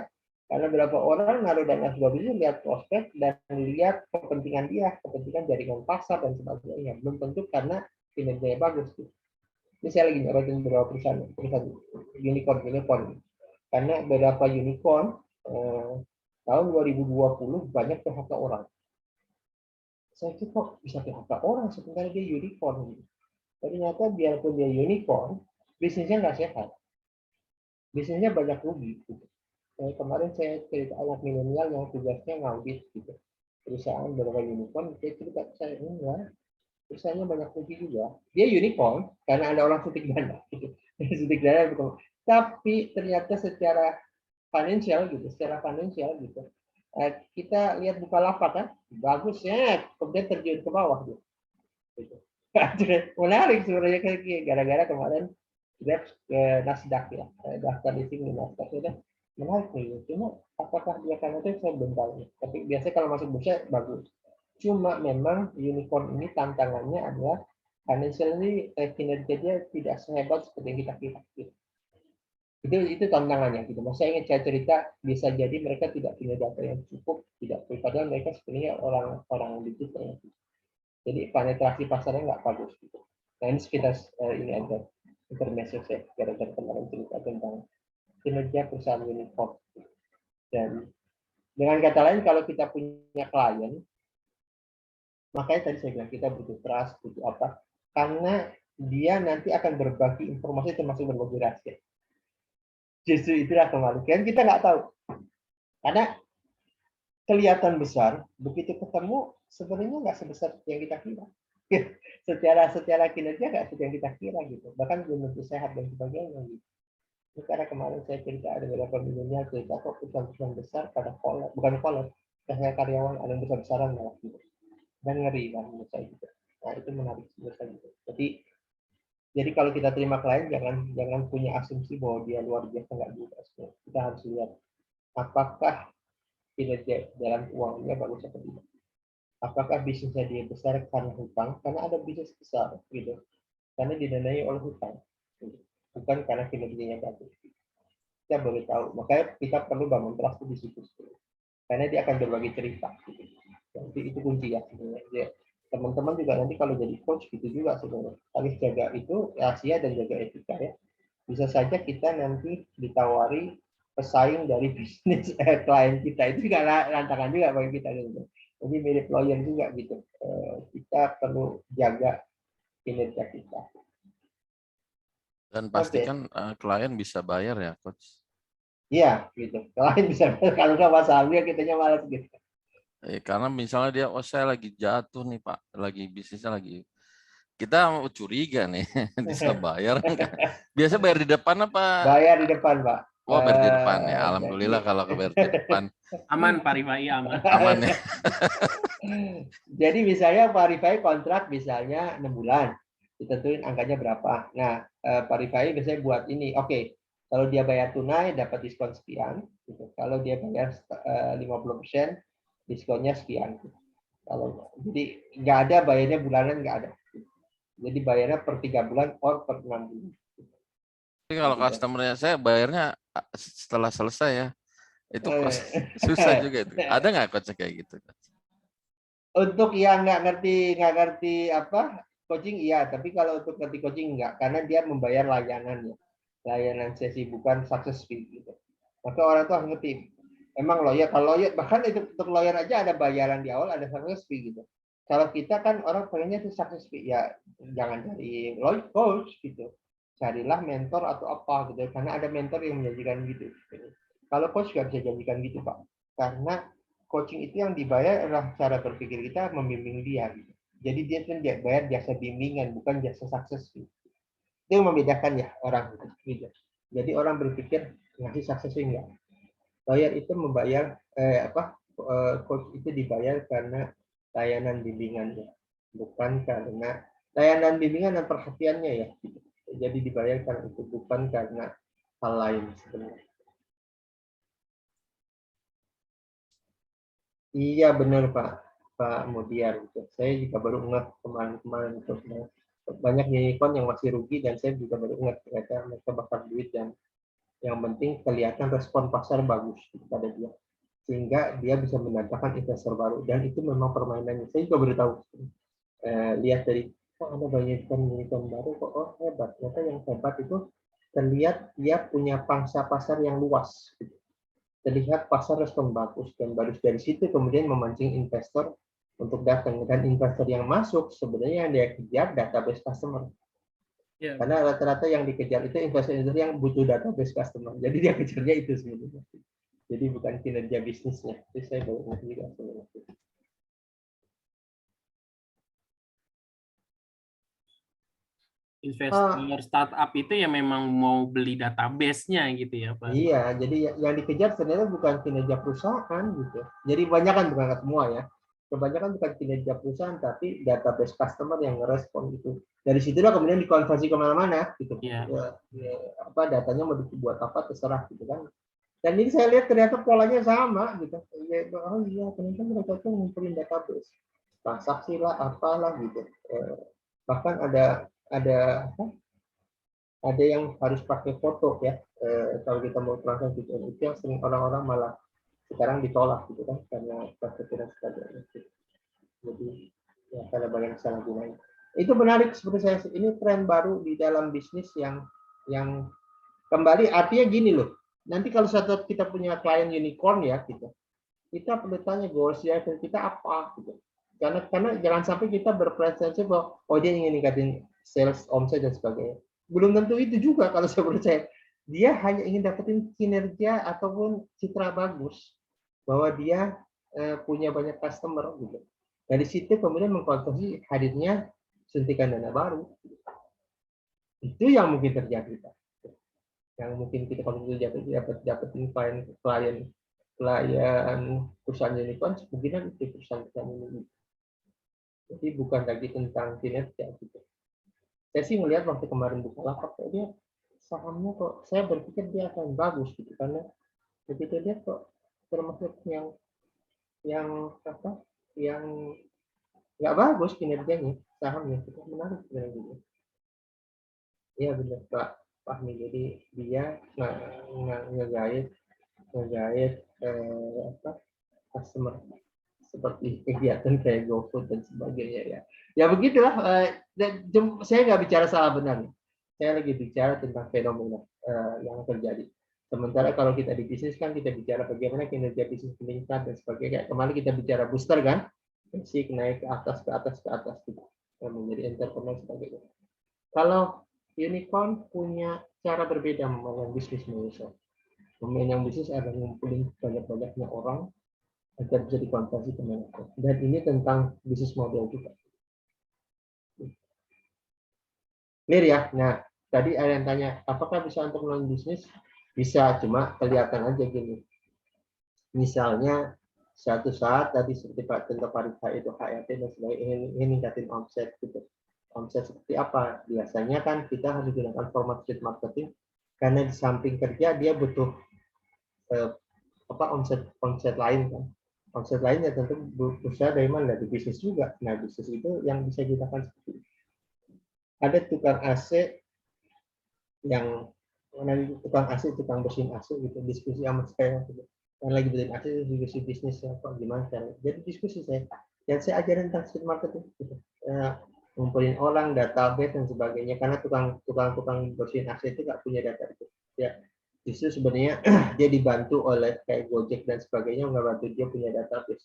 Karena berapa orang naruh dana sebab itu lihat prospek dan lihat kepentingan dia, kepentingan jaringan pasar dan sebagainya. Belum tentu karena kinerjanya bagus. Ini saya lagi nyorotin beberapa perusahaan unicorn. Karena beberapa unicorn tahun 2020 banyak PHK orang. Saya kira kok bisa PHK orang sebenarnya dia unicorn. Ternyata biarpun dia unicorn, bisnisnya nggak sehat. Bisnisnya banyak rugi. Gitu. Kemarin saya cerita anak milenial yang tugasnya ngaudit gitu. Perusahaan beberapa unicorn, dia cerita saya enggak, perusahaannya banyak rugi juga. Dia unicorn karena ada orang suntik dana. Gitu. Suntik dana, tapi ternyata secara finansial gitu, kita lihat Bukalapak kan, bagus ya, kemudian terjun ke bawah gitu. Menarik sebenarnya gara-gara kemarin Grab ke Nasdaq ya, daftar di sini Nasdaq ya, menarik nih. Cuma apakah dia karena itu saya belum tahu. Tapi biasanya kalau masuk bursa bagus. Cuma memang unicorn ini tantangannya adalah financially kinerja dia tidak sehebat seperti yang kita kira. Gitu. Itu tantangannya gitu. Mas saya ingin saya cerita bisa jadi mereka tidak punya data yang cukup, padahal mereka sebenarnya orang digital. Jadi penetrasi pasarnya nggak bagus gitu. Nah ini sekitar ini aja informasi saya gara-gara kemarin cerita tentang kinerja perusahaan unicorn. Dan dengan kata lain kalau kita punya klien, makanya tadi saya bilang kita butuh trust, butuh apa? Karena dia nanti akan berbagi informasi termasuk berbagi rahasia. Justru itulah kemarin kita nggak tahu karena kelihatan besar begitu ketemu sebenarnya nggak sebesar yang kita kira secara kinerja nggak seperti yang kita kira gitu bahkan belum tentu sehat dan sebagainya gitu. Ini karena kemarin saya cerita ada beberapa milenial cerita kok perusahaan besar pada kolab bukan kolab karena karyawan ada yang besar-besaran malah gitu dan ngeri kan menurut saya gitu. Nah itu menarik menurut saya gitu. Jadi kalau kita terima klien jangan punya asumsi bahwa dia luar biasa nggak juga. Kita harus lihat apakah kinerja dalam uangnya bagus atau tidak. Apakah bisnisnya dia besar karena hutang? Karena ada bisnis besar gitu. Karena didanai oleh hutang. Gitu. Bukan karena kinerjanya bagus. Kita boleh tahu. Makanya kita perlu bangun trust di situ. Karena dia akan berbagi cerita. Gitu. Jadi itu kunci ya sebenarnya. Teman-teman juga nanti kalau jadi coach gitu juga sebenarnya harus jaga itu rahasia dan jaga etika ya. Bisa saja kita nanti ditawari pesaing dari bisnis klien kita itu juga tantangan juga bagi kita gitu. Jadi mirip lawyer juga gitu. Kita perlu jaga kinerja kita. Dan pastikan klien bisa bayar ya, coach. Iya, gitu. Klien bisa kalau nggak masalahnya kitanya malas gitu. Karena misalnya dia, saya lagi jatuh nih Pak, lagi bisnisnya lagi, kita mau curiga nih, bisa bayar enggak? Biasa bayar di depan apa? Bayar di depan Pak. Oh, bayar di bayar depan ya, alhamdulillah kalau bayar di depan. Aman Pak Rifai, aman. Aman ya. Jadi misalnya Pak Rifai kontrak misalnya 6 bulan, ditentuin angkanya berapa. Nah, Pak Rifai biasanya buat ini, oke, kalau dia bayar tunai dapat diskon sekian, gitu. Kalau dia bayar 50%, diskonnya sekian. Kalau jadi nggak ada bayarnya bulanan nggak ada. Jadi bayarnya per 3 bulan or per 6 bulan. Tapi kalau customer-nya saya bayarnya setelah selesai ya, itu susah juga itu. Ada nggak coach kayak gitu? Untuk yang nggak ngerti apa coaching iya, tapi kalau untuk ngerti coaching enggak, karena dia membayar layanan sesi bukan success fee gitu. Maka orang tuh harus ngerti. Emang lawyer, kalau lawyer bahkan itu untuk lawyer aja ada bayaran di awal, ada success fee gitu. Kalau kita kan orang pengennya tuh sukses, ya jangan cari life coach gitu, carilah mentor atau apa gitu, karena ada mentor yang menjanjikan gitu. Kalau coach nggak bisa janjikan gitu Pak, karena coaching itu yang dibayar adalah cara berpikir kita membimbing dia. Gitu. Jadi dia kan bayar jasa bimbingan, bukan jasa sukses. Gitu. Itu yang membedakan ya orang gitu. Jadi orang berpikir ngasih sukses enggak. Lawyer itu membayar coach itu dibayar karena layanan bimbingannya, bukan karena layanan bimbingan dan perhatiannya ya. Jadi dibayar karena itu, bukan karena hal lain sebenarnya. Iya benar Pak Mudiar. Saya juga baru ingat kemarin untuk banyak unicorn yang masih rugi, dan saya juga baru ingat ternyata mereka bakar duit, dan yang penting kelihatan respon pasar bagus kepada dia, sehingga dia bisa mendatangkan investor baru, dan itu memang permainannya. Saya juga baru tahu. Lihat dari ada banyak unicorn baru kok, hebat. Ternyata yang hebat itu terlihat dia punya pangsa pasar yang luas. Terlihat pasar respon bagus, dan baru dari situ kemudian memancing investor untuk datang, dan investor yang masuk sebenarnya yang dia kejar database customer. Yeah. Karena rata-rata yang dikejar itu investor yang butuh database customer, jadi dia kejarnya itu sebenarnya. Jadi bukan kinerja bisnisnya. Itu saya baru ngerti juga sebenarnya. Investor startup itu ya memang mau beli database-nya gitu ya Pak? Iya, jadi yang dikejar sebenarnya bukan kinerja perusahaan gitu. Jadi kebanyakan, bukan semua ya. Kebanyakan bukan kinerja perusahaan, tapi database customer yang ngerespon gitu. Dari situlah kemudian dikonversi kemana-mana gitu. Yeah. Datanya mau dibuat apa terserah gitu kan. Dan ini saya lihat ternyata polanya sama gitu. Oh iya, ternyata mereka tuh ngumpulin database. Transaksi lah, apalah gitu. Bahkan ada yang harus pakai foto ya. Kalau kita mau transaksi gitu, itu yang sering orang-orang malah sekarang ditolak gitu kan, karena peraturan sebagainya. Jadi ya karena banyak salah gunanya. Itu menarik seperti saya. Ini tren baru di dalam bisnis yang kembali, artinya gini loh. Nanti kalau suatu kita punya klien unicorn ya gitu, kita perlu tanya goals kita apa gitu. Karena jangan sampai kita berpretensi bahwa dia ingin ningkatin sales, omset dan sebagainya. Belum tentu itu juga kalau saya percaya. Dia hanya ingin dapetin kinerja ataupun citra bagus, bahwa dia punya banyak customer gitu. Dari situ kemudian mengkonversi hadirnya suntikan dana baru. Itu yang mungkin terjadi Pak. Yang mungkin kita kalau dapetin klien perusahaan unicorn, kemungkinan itu perusahaan ini. Jadi bukan lagi tentang kinerja gitu. Saya sih melihat waktu kemarin Bukalapak dia sahamnya kok, saya berpikir dia akan bagus gitu, karena begitu dia kok termasuk yang nggak bagus kinerjanya sahamnya, itu menarik sebenarnya. Iya benar Pak Fahmi, jadi dia ngegait customer seperti kegiatan kayak GoFood dan sebagainya ya. Ya begitulah. Saya nggak bicara salah benar. Saya lagi bicara tentang fenomena yang terjadi. Sementara kalau kita di bisnis kan kita bicara bagaimana kinerja bisnis meningkat dan sebagainya. Kemarin kita bicara booster kan, basic naik ke atas gitu. Menjadi entrepreneur sebagainya. Kalau unicorn punya cara berbeda membangun bisnis manusia. Membangun bisnis adalah ngumpulin banyak-banyaknya orang agar bisa dikonversi ke manajer. Dan ini tentang bisnis model juga. Clear ya? Nah, tadi ada yang tanya, apakah bisa untuk melakukan bisnis? Bisa, cuma kelihatan aja gini. Misalnya, suatu saat tadi seperti Pak Tento Parika itu HRT dan sebagainya, ingin ningkatin omset gitu. Omset seperti apa? Biasanya kan kita harus gunakan format street marketing, karena di samping kerja dia butuh omset lain kan. Omset lainnya tentu berusaha dari mana? Dari bisnis juga. Nah, bisnis itu yang bisa kita lakukan seperti itu. Ada tukang AC yang tukang bersihin AC gitu, diskusi sama saya gitu. Yang lagi bersihin AC, diskusi bisnisnya kok gimana cara. Jadi diskusi saya. Dan saya ajarin tentang street marketing gitu. Ngumpulin orang, database dan sebagainya. Karena tukang bersihin AC itu nggak punya data itu. Ya. Justru sebenarnya dia dibantu oleh kayak Gojek dan sebagainya, nggak bantu dia punya database.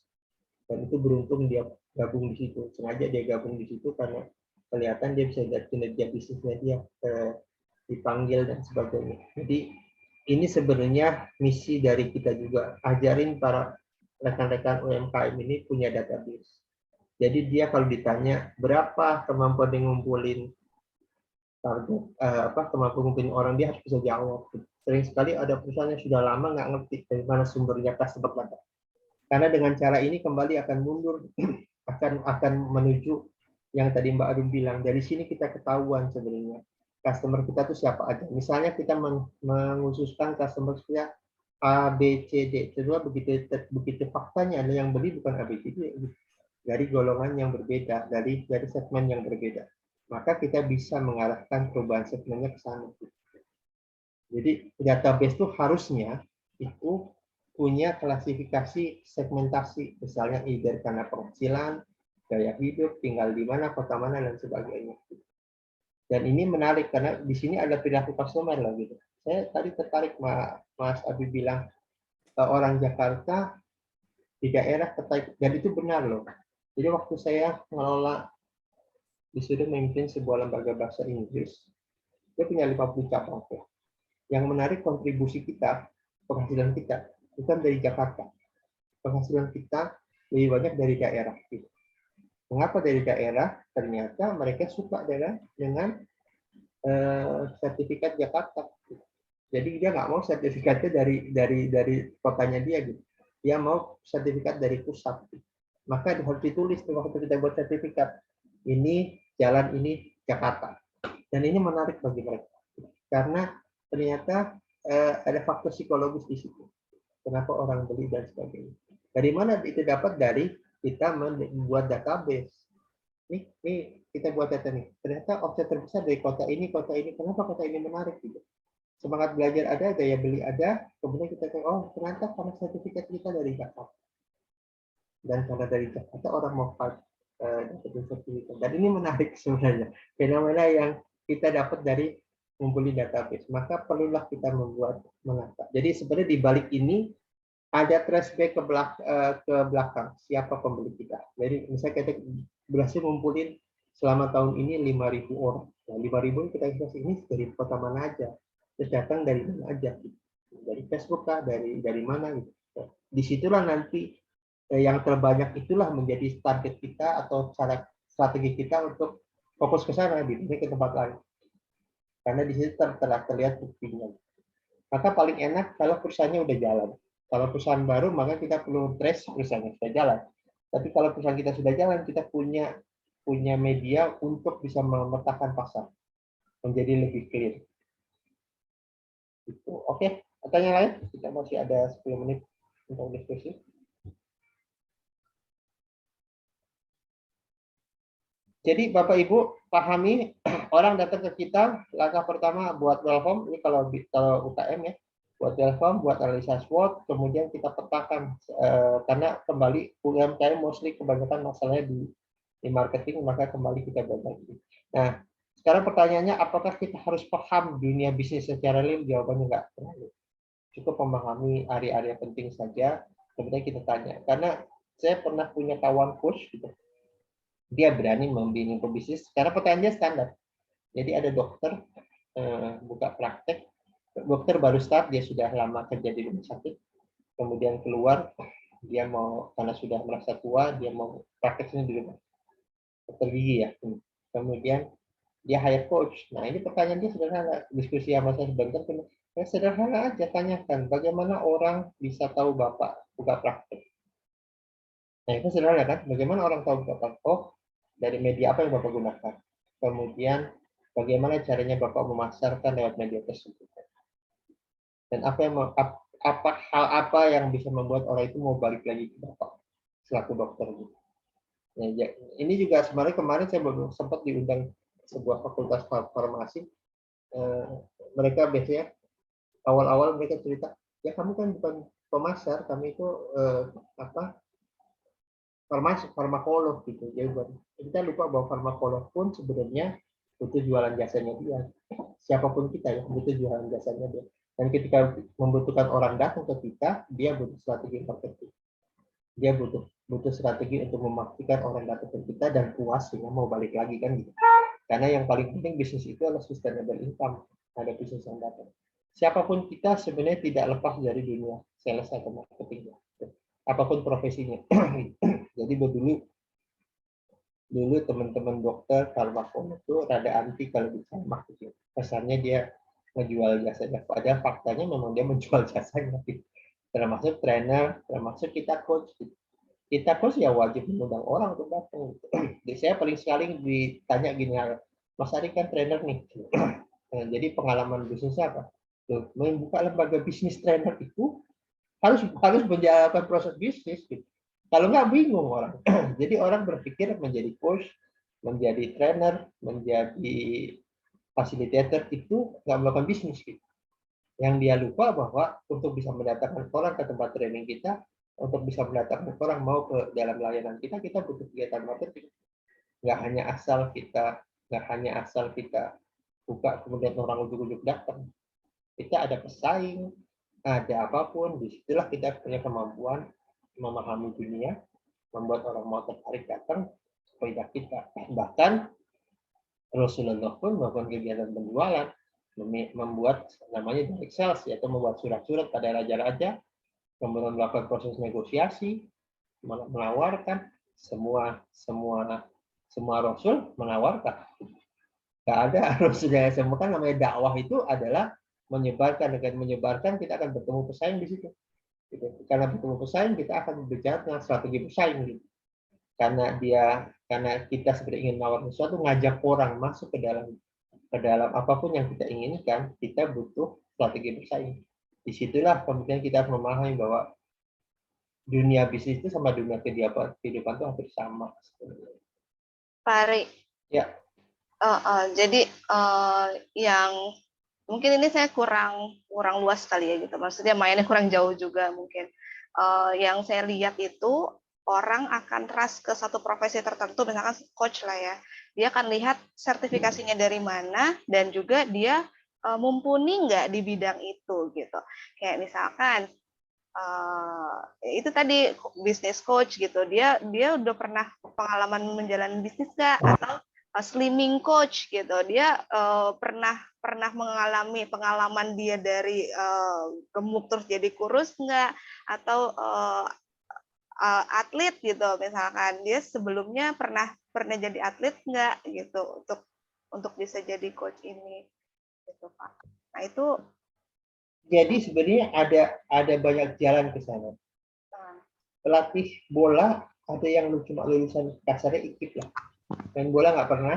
Dan itu beruntung dia gabung di situ. Sengaja dia gabung di situ karena kelihatan dia bisa lihat kinerja bisnisnya dia dipanggil dan sebagainya. Jadi ini sebenarnya misi dari kita juga, ajarin para rekan-rekan UMKM ini punya database. Jadi dia kalau ditanya berapa kemampuan dia ngumpulin target, kemampuan ngumpulin orang, dia harus bisa jawab. Sering sekali ada perusahaan yang sudah lama nggak ngerti dari mana sumbernya customer data. Karena dengan cara ini kembali akan mundur, akan menuju yang tadi Mbak Arum bilang, dari sini kita ketahuan sebenarnya customer kita tuh siapa aja. Misalnya kita mengkhususkan customer kita A, B, C, D. Kedua begitu faktanya ada yang beli bukan A, B, C, D, dari golongan yang berbeda, dari segmen yang berbeda. Maka kita bisa mengarahkan perubahan segmennya ke sana. Jadi database itu harusnya itu punya klasifikasi segmentasi, misalnya either karena penghasilan, gaya hidup, tinggal di mana, kota mana, dan sebagainya. Dan ini menarik karena di sini ada perilaku customer lah gitu. Saya tadi tertarik Mas Abi bilang orang Jakarta di daerah tertarik, dan itu benar loh. Jadi waktu saya mengelola disuruh memimpin sebuah lembaga bahasa Inggris, dia punya 50 cabang. Yang menarik kontribusi kita, penghasilan kita, bukan dari Jakarta. Penghasilan kita lebih banyak dari daerah. Mengapa dari daerah? Ternyata mereka suka dengan sertifikat Jakarta. Jadi dia nggak mau sertifikatnya dari kotanya dia gitu. Dia mau sertifikat dari pusat. Maka harus ditulis waktu kita buat sertifikat. Ini jalan ini Jakarta. Dan ini menarik bagi mereka. Karena ternyata ada faktor psikologis di situ. Kenapa orang beli dan sebagainya. Dari mana itu dapat? Dari kita membuat database. Nih kita buat data nih. Ternyata offset terbesar dari kota ini. Kenapa kota ini menarik gitu? Semangat belajar ada, daya beli ada. Kemudian kita tahu, oh ternyata karena sertifikat kita dari Jakarta. Dan karena dari Jakarta orang mau dapetin sertifikat. Dan ini menarik sebenarnya. Fenomena yang kita dapat dari mengumpulkan database. Maka perlulah kita membuat menata. Jadi sebenarnya di balik ini ada flashback ke belakang siapa pembeli kita. Jadi misalnya kita berhasil ngumpulin selama tahun ini 5.000 orang. Nah, 5.000 kita kasih ini dari kota mana aja. Terus datang dari mana aja. Dari Facebook kah, dari mana gitu. Disitulah nanti yang terbanyak itulah menjadi target kita atau cara strategi kita untuk fokus ke sana, di ke tempat lain. Karena di situ telah terlihat buktinya. Maka paling enak kalau perusahaannya udah jalan. Kalau perusahaan baru, maka kita perlu trace perusahaannya sudah jalan. Tapi kalau perusahaan kita sudah jalan, kita punya media untuk bisa memetakan pasar. Menjadi lebih clear. Gitu. Oke, pertanyaan lain? Kita masih ada 10 menit untuk diskusi. Jadi Bapak Ibu pahami, orang datang ke kita, langkah pertama buat welcome, ini kalau UKM ya, buat welcome, buat analisa SWOT, kemudian kita petakan, karena kembali UMKM mostly kebanyakan masalahnya di marketing, maka kembali kita berbagi. Nah, sekarang pertanyaannya, apakah kita harus paham dunia bisnis secara real? Jawabannya enggak terlalu. Cukup memahami area-area penting saja, kemudian kita tanya. Karena saya pernah punya kawan coach, gitu. Dia berani membimbing pebisnis, karena pertanyaannya standar. Jadi ada dokter, buka praktek, dokter baru start, dia sudah lama kerja di rumah sakit, kemudian keluar, dia mau, karena sudah merasa tua, dia mau praktek sendiri di rumah. Dokter gigi ya. Kemudian dia hire coach. Nah ini pertanyaan dia sederhana, diskusi sama saya sebentar, sederhana aja, tanyakan, bagaimana orang bisa tahu Bapak buka praktek? Nah itu sederhana kan, bagaimana orang tahu Bapak? Oh, dari media apa yang Bapak gunakan? Kemudian bagaimana caranya Bapak memasarkan lewat media tersebut? Dan hal apa yang bisa membuat orang itu mau balik lagi ke Bapak selaku dokter? Nah, ini juga sebenarnya kemarin saya baru sempat diundang sebuah fakultas farmasi. Mereka biasanya awal-awal mereka cerita, ya kamu kan bukan pemasar, kami itu farmakolog gitu. Jadi kita lupa bahwa farmakolog pun sebenarnya butuh jualan jasanya dia. Siapapun kita ya butuh jualan jasanya dia. Dan ketika membutuhkan orang datang ke kita, dia butuh strategi marketing. Dia butuh butuh strategi untuk memastikan orang datang ke kita dan puas sehingga mau balik lagi kan gitu. Karena yang paling penting bisnis itu adalah sustainable income, ada bisnis yang datang. Siapapun kita sebenarnya tidak lepas dari dunia sales atau marketing, apapun profesinya. Jadi dulu teman-teman dokter farmakon itu rada anti kalau bicara marketing. Kesannya dia menjual jasanya, padahal faktanya memang dia menjual jasanya. Termasuk trainer, termasuk kita coach. Kita coach ya wajib mengundang orang untuk datang. Jadi saya paling sekali ditanya gini, Mas Ari kan trainer nih. Nah, jadi pengalaman bisnisnya apa? Loh, membuka lembaga bisnis trainer itu harus menjalankan proses bisnis. Gitu. Kalau nggak bingung orang. Jadi orang berpikir menjadi coach, menjadi trainer, menjadi fasilitator itu nggak melakukan bisnis. Gitu. Yang dia lupa bahwa untuk bisa mendatangkan orang ke tempat training kita, untuk bisa mendatangkan orang mau ke dalam layanan kita butuh kegiatan marketing. Nggak hanya asal kita buka kemudian orang ujuk-ujuk datang. Kita ada pesaing, ada apapun, disitulah kita punya kemampuan memahami dunia, membuat orang mau tertarik datang kepada kita. Bahkan Rasulullah pun melakukan kegiatan penjualan, membuat namanya direct sales, yaitu membuat surat-surat pada raja-raja, kemudian melakukan proses negosiasi, menawarkan semua rasul menawarkan. Gak ada rasulnya semua kan namanya dakwah itu adalah menyebarkan. Dengan menyebarkan kita akan bertemu pesaing di situ. Gitu. Karena bertemu pesaing kita akan berbicara tentang strategi pesaing. Gitu. Karena kita seperti ingin menawarkan sesuatu, ngajak orang masuk ke dalam apapun yang kita inginkan, kita butuh strategi pesaing. Disitulah kemudian kita harus memahami bahwa dunia bisnis itu sama dunia kehidupan itu hampir sama. Pak Ari. Ya. Jadi yang mungkin ini saya kurang luas kali ya gitu. Maksudnya mainnya kurang jauh juga mungkin. Yang saya lihat itu orang akan trust ke satu profesi tertentu, misalkan coach lah ya. Dia akan lihat sertifikasinya dari mana dan juga dia mumpuni nggak di bidang itu gitu. Kayak misalkan itu tadi bisnis coach gitu. Dia udah pernah pengalaman menjalani bisnis nggak, atau slimming coach gitu. Dia pernah mengalami pengalaman dia dari gemuk terus jadi kurus nggak, atau atlet gitu misalkan dia sebelumnya pernah jadi atlet nggak gitu untuk bisa jadi coach ini gitu Pak. Nah itu jadi sebenarnya ada banyak jalan ke sana. Pelatih bola ada yang cuma lulusan kasarnya ikip lah, main bola nggak pernah,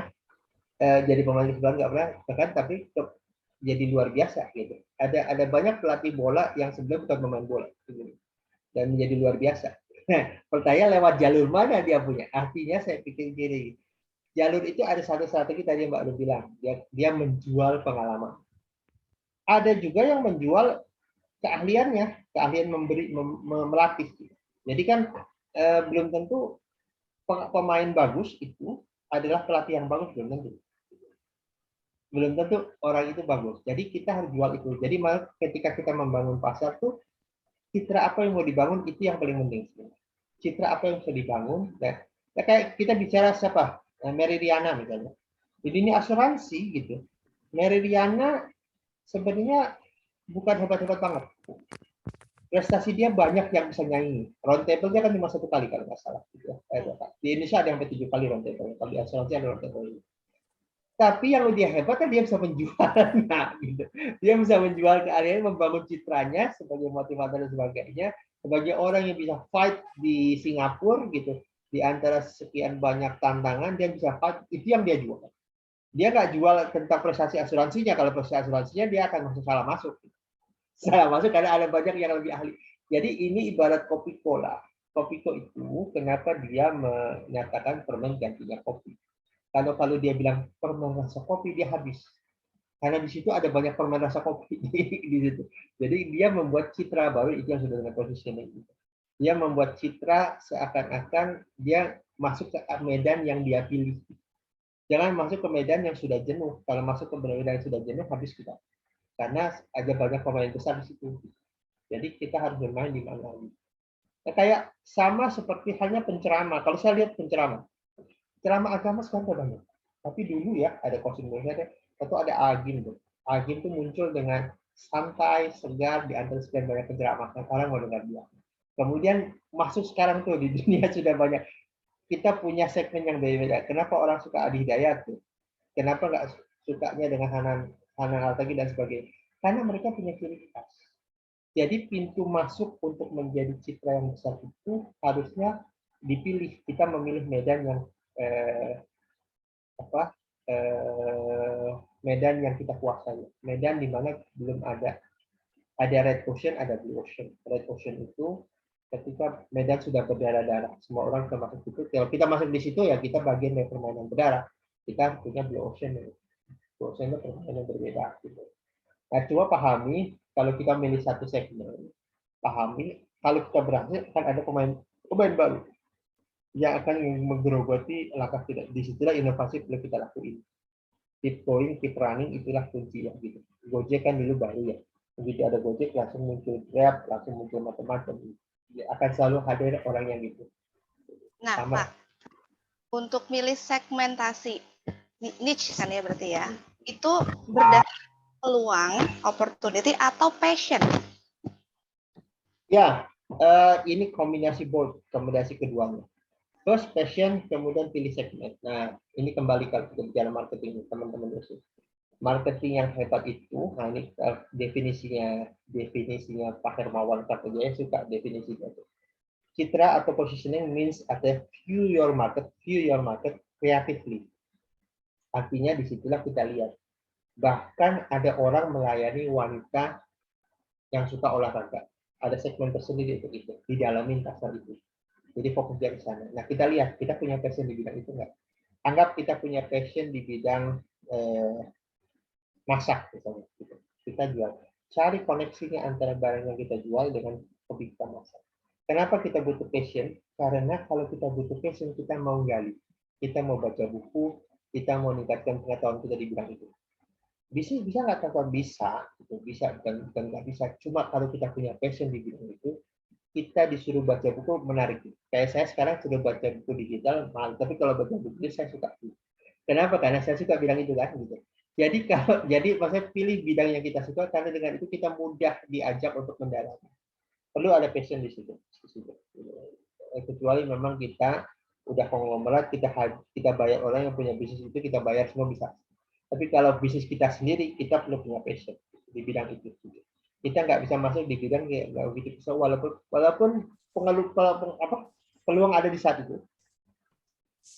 jadi pemain bola nggak pernah, bahkan tapi jadi luar biasa gitu. Ada banyak pelatih bola yang sebenarnya bukan pemain bola gitu, dan menjadi luar biasa. Nah, pertanyaan lewat jalur mana dia punya? Artinya saya pikir gini, jalur itu ada satu strategi tadi Mbak Lu bilang, dia menjual pengalaman. Ada juga yang menjual keahliannya, keahlian melatih. Jadi kan belum tentu pemain bagus itu adalah pelatih yang bagus, belum tentu. Belum tentu orang itu bagus. Jadi kita harus jual itu. Jadi ketika kita membangun pasar tuh, citra apa yang mau dibangun itu yang paling penting. Citra apa yang bisa dibangun. Ya kayak kita bicara siapa? Meridiana misalnya. Jadi ini asuransi gitu. Meridiana sebenarnya bukan hebat-hebat banget. Prestasi dia banyak yang bisa nyanyi. Round table dia kan cuma 1 kali kalau nggak salah. Gitu. Di Indonesia ada yang 7 kali round table. Kalau di asuransi ada round table. Tapi yang dia hebat kan dia bisa menjualnya. Gitu. Dia bisa menjual keahlian, membangun citranya sebagai motivator dan sebagainya. Sebagai orang yang bisa fight di Singapura gitu. Di antara sekian banyak tantangan dia bisa fight. Itu yang dia jual. Dia nggak jual tentang prestasi asuransinya. Kalau prestasi asuransinya dia akan salah masuk. Salah masuk karena ada banyak yang lebih ahli. Jadi ini ibarat kopi cola. Kopi itu kenapa dia menyatakan permen gantinya kopi. Kalau dia bilang permen rasa kopi, dia habis. Karena di situ ada banyak permen rasa kopi di situ. Jadi dia membuat citra baru, itu yang sudah dengan positioning. Dia membuat citra seakan-akan dia masuk ke medan yang dia pilih. Jangan masuk ke medan yang sudah jenuh. Kalau masuk ke medan yang sudah jenuh, habis kita. Karena ada banyak pemain besar di situ. Jadi kita harus bermain di mana. Kayak sama seperti halnya penceramah. Kalau saya lihat penceramah agama sekarang udah banyak. Tapi dulu ya ada coaching ada atau ada Agim tuh. Agim tuh muncul dengan santai, segar di antara sekian banyak penceramah. Sekarang mau dengar dia. Kemudian masuk sekarang tuh di dunia sudah banyak. Kita punya segmen yang beda-beda. Kenapa orang suka Adi Hidayat tuh? Kenapa nggak sukanya dengan Hanan Altagi dan sebagainya? Karena mereka punya ciri khas. Jadi pintu masuk untuk menjadi citra yang besar itu harusnya dipilih. Kita memilih medan yang medan yang kita kuasai. Medan di mana belum ada red ocean, ada blue ocean. Red ocean itu ketika medan sudah berdarah-darah, semua orang bisa masuk situ. Kalau kita masuk di situ ya kita bagian dari permainan berdarah. Kita punya blue ocean. Blue ocean itu permainan yang berbeda. Gitu. Nah, coba pahami kalau kita milih satu segmen, pahami kalau kita berhasil akan ada pemain baru yang akan menggerogoti langkah kita. Disitulah inovasi perlu kita lakuin. Keep going, keep running, itulah kunci ya gitu. Gojek kan dulu baru ya. Begitu ada Gojek langsung muncul Grab, langsung muncul macam-macam. Ya, akan selalu hadir orang yang gitu. Nah, sama. Pak, untuk milih segmentasi niche kan ya berarti ya, itu berdasarkan peluang, opportunity atau passion? Ya, ini kombinasi both, kombinasi keduanya. First passion, kemudian pilih segmen. Nah, ini kembali ke bicara marketing teman-teman Yesus. Marketing yang hebat itu, nah ini definisinya Pak Hermawan Kartajaya suka definisinya itu. Citra atau positioning means ada view your market creatively. Artinya disitulah kita lihat. Bahkan ada orang melayani wanita yang suka olahraga. Ada segmen tersendiri untuk itu, di dalam pasar itu. Jadi fokus dari sana. Nah, kita lihat, kita punya passion di bidang itu nggak? Anggap kita punya passion di bidang masak, misalnya. Kita jual. Cari koneksinya antara barang yang kita jual dengan hobi kita masak. Kenapa kita butuh passion? Karena kalau kita butuh passion, kita mau gali. Kita mau baca buku, kita mau meningkatkan pengetahuan kita di bidang itu. Bisa nggak kata bisa, bisa dan nggak bisa. Cuma kalau kita punya passion di bidang itu, kita disuruh baca buku menarik. Kayak saya sekarang sudah baca buku digital, tapi kalau baca buku saya suka. Kenapa? Karena saya suka bidang itu kan, gitu. Jadi maksudnya pilih bidang yang kita suka karena dengan itu kita mudah diajak untuk mendalami. Perlu ada passion di situ. Kecuali memang kita udah konglomerat, kita bayar orang yang punya bisnis itu, kita bayar semua bisa. Tapi kalau bisnis kita sendiri, kita perlu punya passion di bidang itu. Kita nggak bisa masuk di bidang kayak nggak begitu bisa, walaupun peluang ada di saat itu.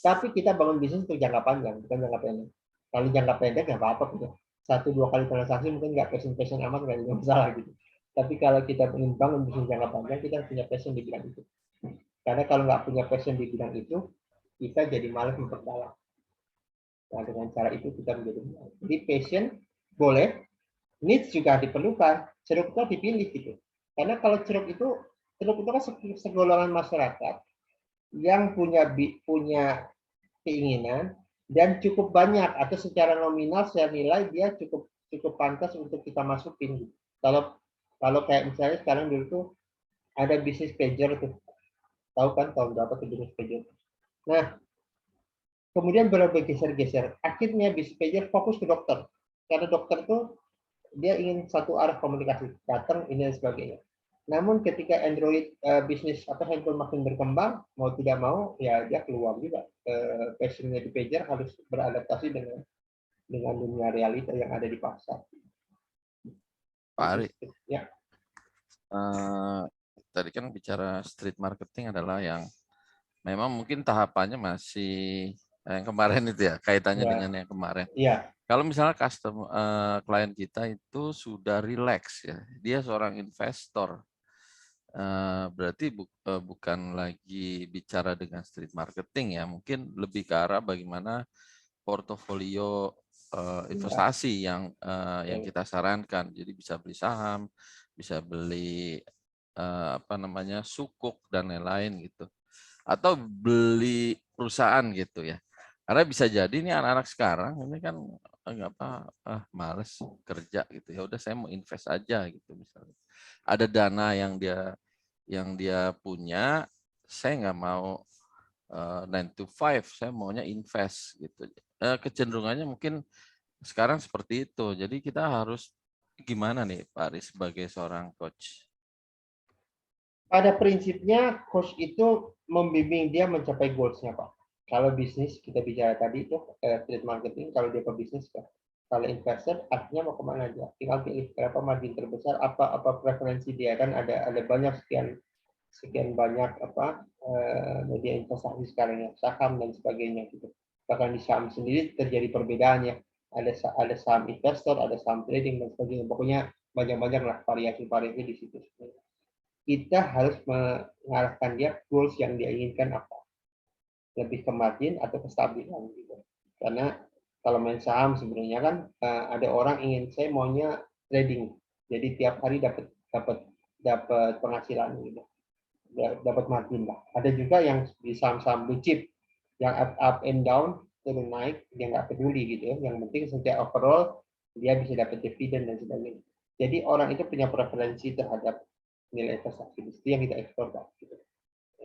Tapi kita bangun bisnis untuk jangka panjang, bukan jangka pendek. Kalau jangka pendek nggak apa-apa gitu. 1-2 kali transaksi mungkin nggak passion amat, nggak ada masalah gitu. Tapi kalau kita ingin bangun bisnis jangka panjang, kita harus punya passion di bidang itu. Karena kalau nggak punya passion di bidang itu, kita jadi malas memperdalam. Nah, dengan cara itu kita menjadi malas. Jadi passion boleh, needs juga diperlukan, ceruk itu dipilih gitu. Karena kalau ceruk itu kan segolongan masyarakat yang punya keinginan dan cukup banyak atau secara nominal saya nilai dia cukup pantas untuk kita masukin. Kalau kayak misalnya sekarang dulu tuh ada bisnis pager tuh, tahu kan tahun berapa tuh bisnis pager. Nah, kemudian bergeser-geser. Akhirnya bisnis pager fokus ke dokter, karena dokter tuh dia ingin satu arah komunikasi, datang ini dan sebagainya. Namun ketika Android bisnis atau handphone makin berkembang, mau tidak mau ya dia keluar juga. Passionnya di pager harus beradaptasi dengan dunia realita yang ada di pasar. Pak Ari, ya. Tadi kan bicara street marketing adalah yang memang mungkin tahapannya masih yang kemarin itu ya, kaitannya dengan yang kemarin. Iya. Kalau misalnya klien kita itu sudah relax ya, dia seorang investor, berarti bukan lagi bicara dengan street marketing ya, mungkin lebih ke arah bagaimana portofolio investasi yang kita sarankan. Jadi bisa beli saham, bisa beli sukuk dan lain-lain gitu, atau beli perusahaan gitu ya. Karena bisa jadi ini anak-anak sekarang ini kan males kerja gitu ya, udah saya mau invest aja gitu misalnya. Ada dana yang dia yang dia punya, saya nggak mau 9 to 5, saya maunya invest gitu. Kecenderungannya mungkin sekarang seperti itu. Jadi kita harus gimana nih Pak Aris sebagai seorang coach? Pada prinsipnya coach itu membimbing dia mencapai goals-nya, Pak. Kalau bisnis kita bicara tadi itu trade marketing, kalau dia pebisnis kan. Kalau investor artinya mau kemana aja, tinggal pilih berapa margin terbesar, apa preferensi dia, kan ada banyak sekian banyak media investasi sekarang ya, saham dan sebagainya gitu. Bahkan di saham sendiri terjadi perbedaannya. Ada saham investor, ada saham trading dan sebagainya. Pokoknya banyak-banyak lah variasi-variasi di situ. Kita harus mengarahkan dia goals yang dia inginkan apa. Lebih ke margin atau kestabilan gitu. Karena kalau main saham sebenarnya kan ada orang ingin, saya maunya trading. Jadi tiap hari dapat penghasilan gitu. Dapat margin lah. Ada juga yang di saham-saham blue chip yang up and down, turun naik, dia nggak peduli gitu ya. Yang penting setiap overall dia bisa dapat dividen dan sebagainya. Jadi orang itu punya preferensi terhadap nilai investasi, itu yang kita ekspor gitu.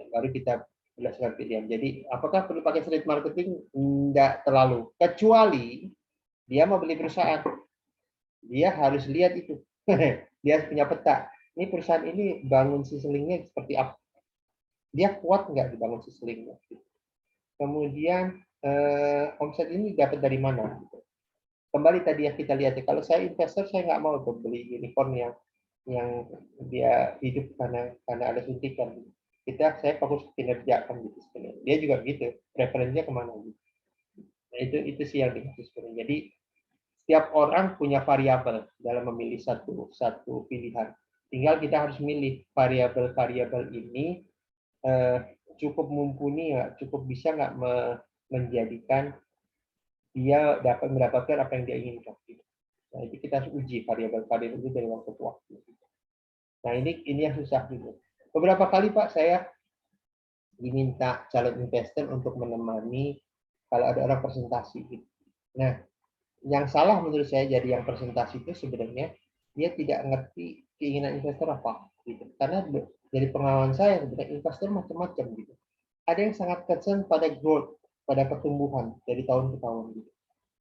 Baru kita berdasarkan pilihan. Jadi apakah perlu pakai trade marketing? Enggak terlalu. Kecuali dia mau beli perusahaan, dia harus lihat itu. Dia punya peta. Ini perusahaan ini bangun siselingnya seperti apa? Dia kuat nggak dibangun siselingnya? Kemudian omset ini dapat dari mana? Kembali tadi yang kita lihat ya, kalau saya investor saya nggak mau beli unicorn yang dia hidup karena ada suntikan. Saya fokus kinerja kan gitu sebenarnya. Dia juga gitu, preferensinya kemana gitu. Nah itu sih yang dimaksud sebenarnya. Jadi setiap orang punya variabel dalam memilih satu pilihan. Tinggal kita harus milih variabel-variabel ini cukup mumpuni nggak, cukup bisa nggak menjadikan dia dapat mendapatkan apa yang dia inginkan. Nah, itu kita harus uji variabel-variabel itu dari waktu ke waktu. Nah, ini yang susah juga. Beberapa kali Pak saya diminta calon investor untuk menemani kalau ada orang presentasi. Nah, yang salah menurut saya jadi yang presentasi itu sebenarnya dia tidak ngerti keinginan investor apa gitu. Karena dari pengalaman saya sebenarnya investor macam-macam gitu. Ada yang sangat concern pada growth, pada pertumbuhan dari tahun ke tahun gitu.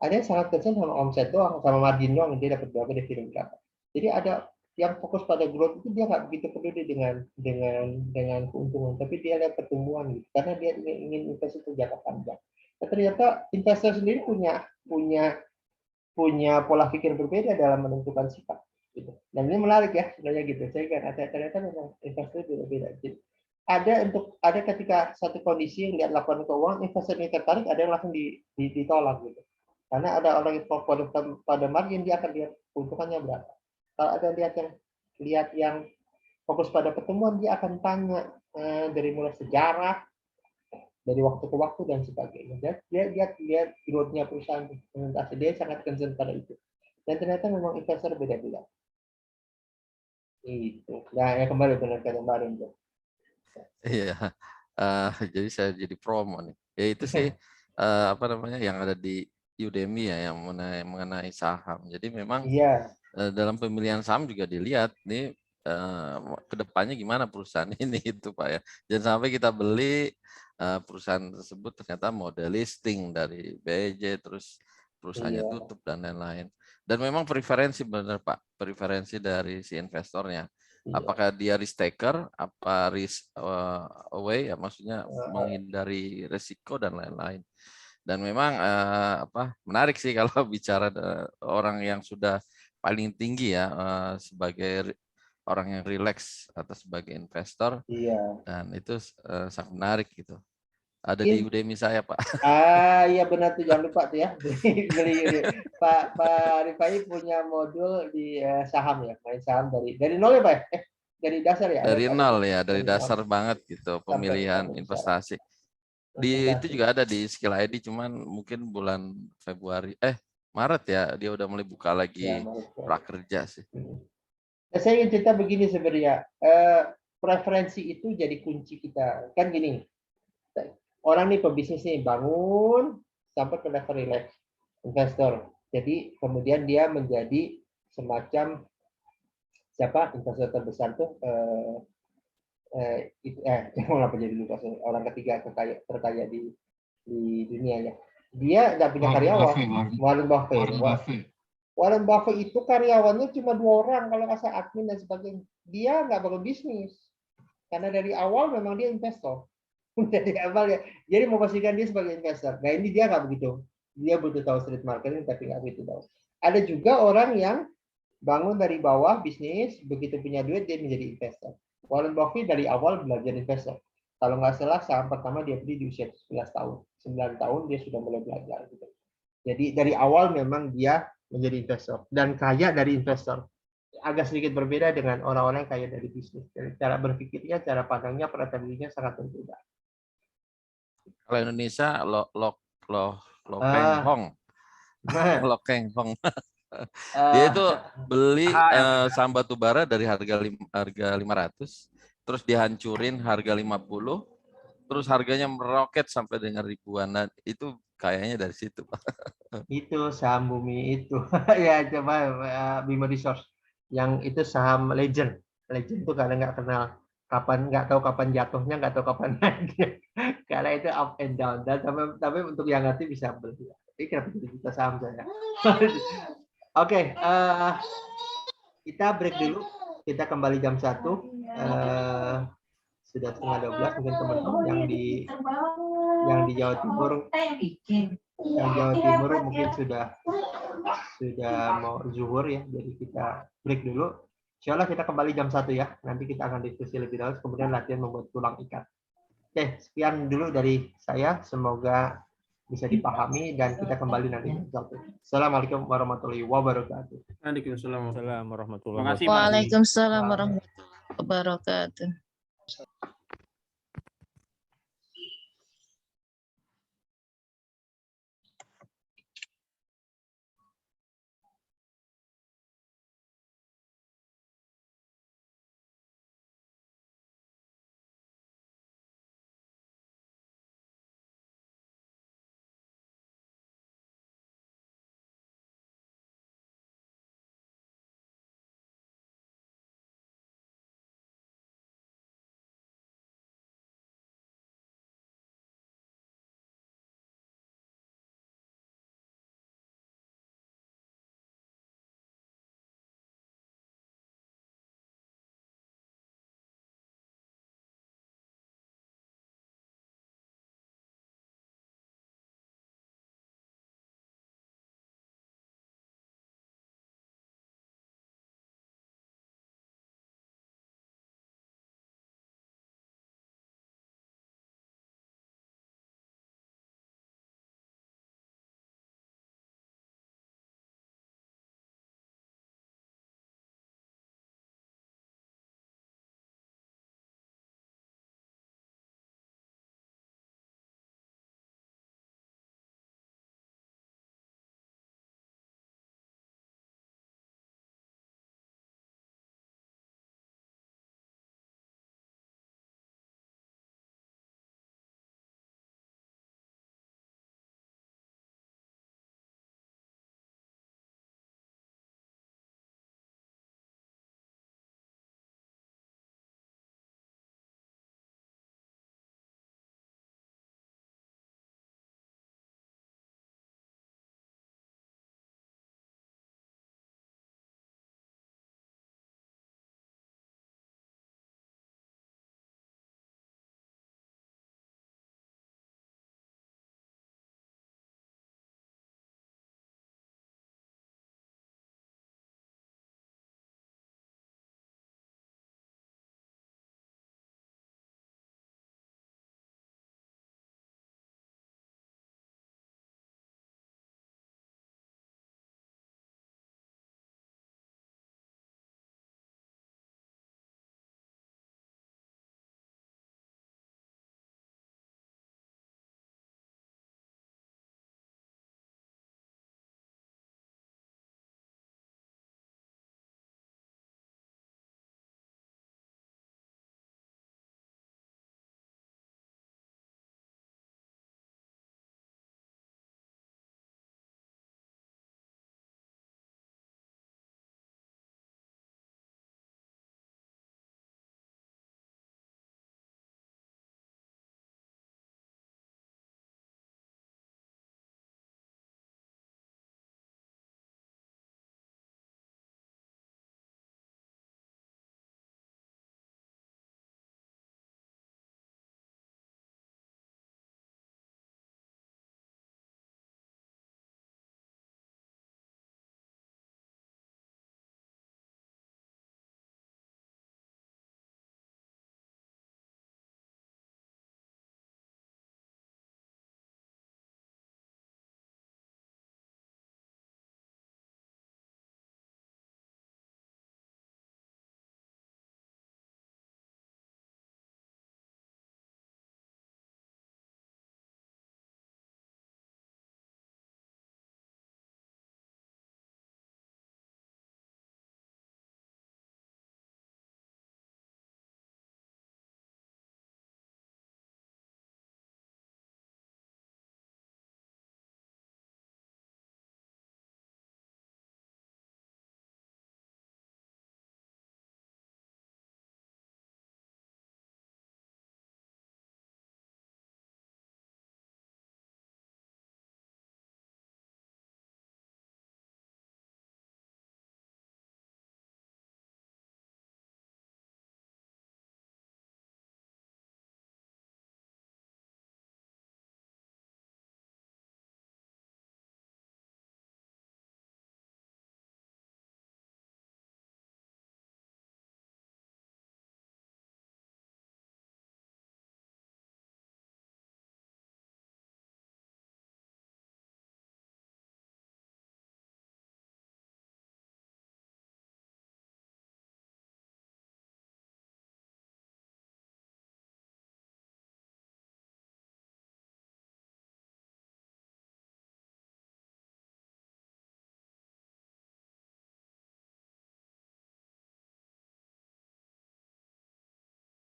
Ada yang sangat concern sama omset doang, sama margin doang, dia dapat berapa, dia kirim berapa. Jadi ada yang fokus pada growth itu dia nggak begitu peduli dengan keuntungan, tapi dia lihat pertumbuhan gitu, karena dia ingin investasi jangka panjang. Nah, ternyata investor sendiri punya pola pikir berbeda dalam menentukan sikap. Gitu. Dan ini menarik ya sebenarnya gitu. Saya kan ternyata memang investor berbeda. Gitu. Ada ketika satu kondisi yang lihat laporan keuangan, investor ini tertarik, ada yang langsung ditolak gitu. Karena ada orang yang fokus pada margin, dia akan lihat keuntungannya berapa. Kalau ada lihat yang fokus pada pertemuan, dia akan tanya dari mulai sejarah, dari waktu ke waktu dan sebagainya. Dan dia lihat growth-nya perusahaan, presentasi dia sangat concern pada itu. Dan ternyata memang investor beda-beda. Itu. Nah, ya kembali benar kata kemarin tuh. Iya, jadi saya jadi promo nih. Ya itu sih yang ada di Udemy ya, yang mengenai saham. Jadi memang dalam pemilihan saham juga dilihat nih kedepannya gimana perusahaan ini itu Pak ya. Jangan sampai kita beli perusahaan tersebut ternyata mau delisting dari BEJ, terus perusahaannya tutup dan lain-lain. Dan memang preferensi benar Pak, preferensi dari si investornya. Apakah dia risk taker, apa risk away, ya maksudnya menghindari resiko dan lain-lain. Dan memang menarik sih kalau bicara orang yang sudah paling tinggi ya sebagai orang yang rileks atau sebagai investor. Dan itu sangat menarik gitu. Ada di Udemy saya Pak. Iya benar tuh, jangan lupa tuh ya beli Pak Rifai punya modul di saham ya, main saham dari nol ya Pak. Dari dasar ya. Dari nol ya, dari dasar banget gitu pemilihan investasi. Itu juga ada di Skill ID, cuman mungkin bulan Maret ya dia udah mulai buka lagi prakerja sih. Nah, saya ingin cerita begini sebenarnya, preferensi itu jadi kunci kita. Kan gini, orang nih pebisnis nih bangun sampai ke level relax investor. Jadi kemudian dia menjadi semacam investor terbesar tuh Kenapa jadi Lucas? Orang ketiga terkaya di dunia ya. Dia nggak punya karyawan. Warren Buffett. Warren Buffett itu karyawannya cuma 2 orang kalau nggak salah, admin dan sebagainya. Dia nggak bangun bisnis karena dari awal memang dia investor. Dari awal ya. Jadi mau pastikan dia sebagai investor. Nah ini dia nggak begitu. Dia butuh tahu street marketing tapi nggak begitu tahu. Ada juga orang yang bangun dari bawah bisnis, begitu punya duit dia menjadi investor. Warren Buffett dari awal belajar investor. Kalau nggak salah saham pertama dia beli di usia 11 tahun. 9 tahun dia sudah mulai belajar. Gitu. Jadi dari awal memang dia menjadi investor. Dan kaya dari investor. Agak sedikit berbeda dengan orang-orang kaya dari bisnis. Dari cara berpikirnya, cara pandangnya, strateginya sangat berbeda. Kalau Indonesia, Peng Hong. Lo Keng Hong. Dia itu beli saham batubara dari harga 500, terus dihancurin harga 50, terus harganya meroket sampai dengan ribuan. Nah, itu kayaknya dari situ, Pak. Itu saham bumi itu. Ya coba Bima Resource. Yang itu saham legend. Legend itu karena nggak tahu kapan jatuhnya, nggak tahu kapan naiknya. Karena itu up and down. Dan tapi untuk yang ngerti bisa beli. Tapi kenapa kita saham saya? Oke, kita break dulu. Kita kembali jam 1. Sudah setengah 12. Mungkin teman-teman yang di Jawa Timur, mungkin sudah mau zuhur ya. Jadi kita break dulu. Insya Allah kita kembali jam 1 ya. Nanti kita akan diskusi lebih dalam. Kemudian latihan membuat tulang ikat. Oke, sekian dulu dari saya. Semoga bisa dipahami dan kita kembali nanti. Assalamualaikum warahmatullahi wabarakatuh. Waalaikumsalam warahmatullahi wabarakatuh. Terima kasih, Pak. Waalaikumsalam warahmatullahi wabarakatuh.